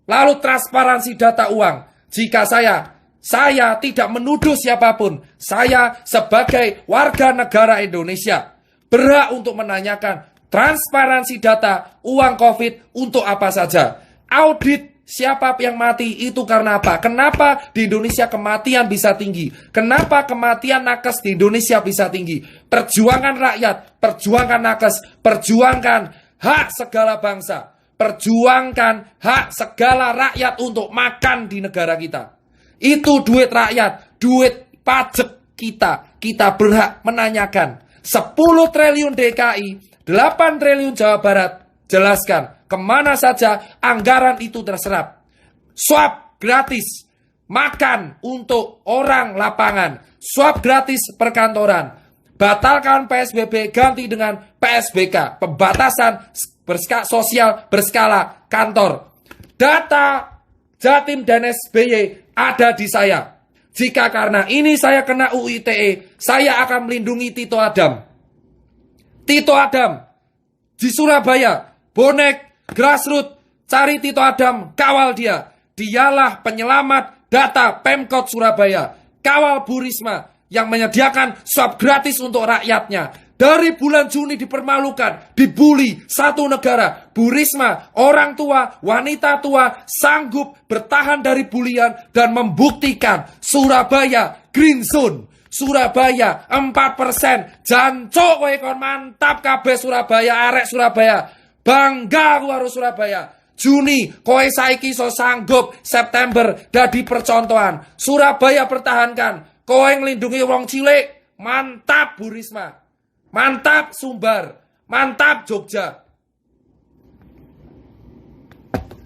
lalu transparansi data uang. Jika saya tidak menuduh siapapun. Saya sebagai warga negara Indonesia berhak untuk menanyakan transparansi data uang COVID untuk apa saja. Audit siapa yang mati itu karena apa? Kenapa di Indonesia kematian bisa tinggi? Kenapa kematian nakes di Indonesia bisa tinggi? Perjuangan rakyat, perjuangan nakes, perjuangkan hak segala bangsa. Perjuangkan hak segala rakyat untuk makan di negara kita. Itu duit rakyat, duit pajak kita. Kita berhak menanyakan. 10 triliun DKI, 8 triliun Jawa Barat. Jelaskan kemana saja anggaran itu terserap. Swab gratis, makan untuk orang lapangan, swab gratis perkantoran. Batalkan PSBB ganti dengan PSBK, pembatasan sosial berskala kantor. Data Jatim dan SBY ada di saya. Jika karena ini saya kena UU ITE, saya akan melindungi Tito Adam. Tito Adam di Surabaya, bonek, grassroots, cari Tito Adam, kawal dia. Dialah penyelamat data Pemkot Surabaya. Kawal Bu Risma yang menyediakan swab gratis untuk rakyatnya. Dari bulan Juni dipermalukan, dibully satu negara. Bu Risma, orang tua, wanita tua, sanggup bertahan dari bulian dan membuktikan Surabaya green zone. Surabaya 4%. Jancuk kowe kon mantap kabeh Surabaya, arek Surabaya. Bangga aku harus Surabaya. Juni kowe saiki so sanggup, September dadi percontohan. Surabaya pertahankan. Kowe nglindungi wong cilik. Mantap Bu Risma. Mantap Sumbar, mantap Jogja.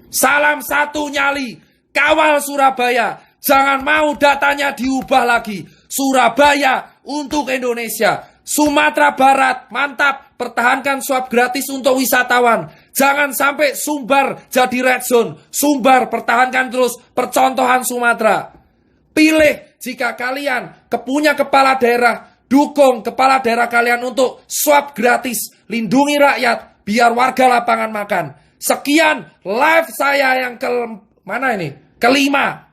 Salam satu nyali, kawal Surabaya. Jangan mau datanya diubah lagi. Surabaya untuk Indonesia. Sumatera Barat, mantap. Pertahankan swab gratis untuk wisatawan. Jangan sampai Sumbar jadi red zone. Sumbar pertahankan terus percontohan Sumatera. Pilih jika kalian punya kepala daerah. Dukung kepala daerah kalian untuk swab gratis. Lindungi rakyat biar warga lapangan makan. Sekian live saya yang kelima.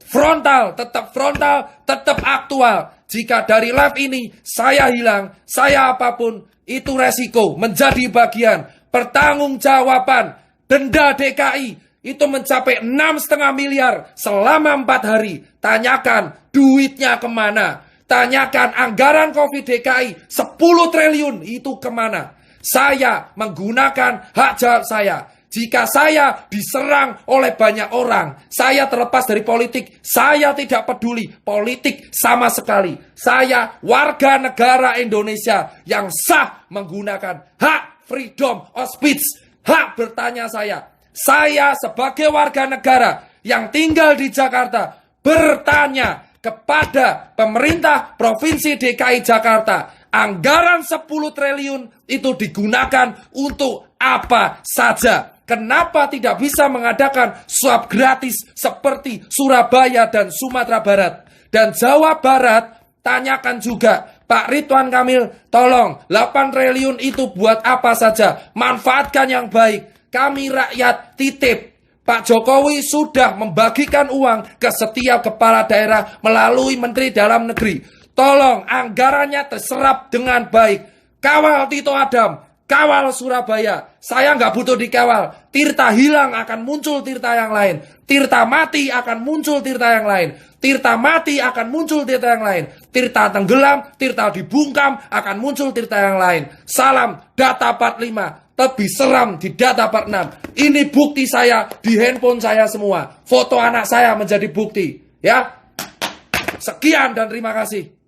Frontal, tetap aktual. Jika dari live ini saya hilang, saya apapun, itu resiko menjadi bagian pertanggungjawaban. Denda DKI itu mencapai 6,5 miliar selama 4 hari. Tanyakan duitnya kemana. Tanyakan anggaran COVID DKI 10 triliun itu kemana? Saya menggunakan hak jawab saya. Jika saya diserang oleh banyak orang, saya terlepas dari politik, saya tidak peduli politik sama sekali. Saya warga negara Indonesia yang sah menggunakan hak freedom of speech, hak bertanya saya. Saya sebagai warga negara yang tinggal di Jakarta bertanya kepada pemerintah Provinsi DKI Jakarta, anggaran 10 triliun itu digunakan untuk apa saja? Kenapa tidak bisa mengadakan swab gratis seperti Surabaya dan Sumatera Barat? Dan Jawa Barat, tanyakan juga, Pak Ridwan Kamil, tolong 8 triliun itu buat apa saja? Manfaatkan yang baik. Kami rakyat titip. Pak Jokowi sudah membagikan uang ke setiap kepala daerah melalui Menteri Dalam Negeri. Tolong anggarannya terserap dengan baik. Kawal Tito Adam, kawal Surabaya. Saya nggak butuh dikawal. Tirta hilang akan muncul Tirta yang lain. Tirta mati akan muncul Tirta yang lain. Tirta mati akan muncul Tirta yang lain. Tirta tenggelam, Tirta dibungkam, akan muncul Tirta yang lain. Salam data part 5, lebih seram di data part 6. Ini bukti saya di handphone saya semua. Foto anak saya menjadi bukti. Ya. Sekian dan terima kasih.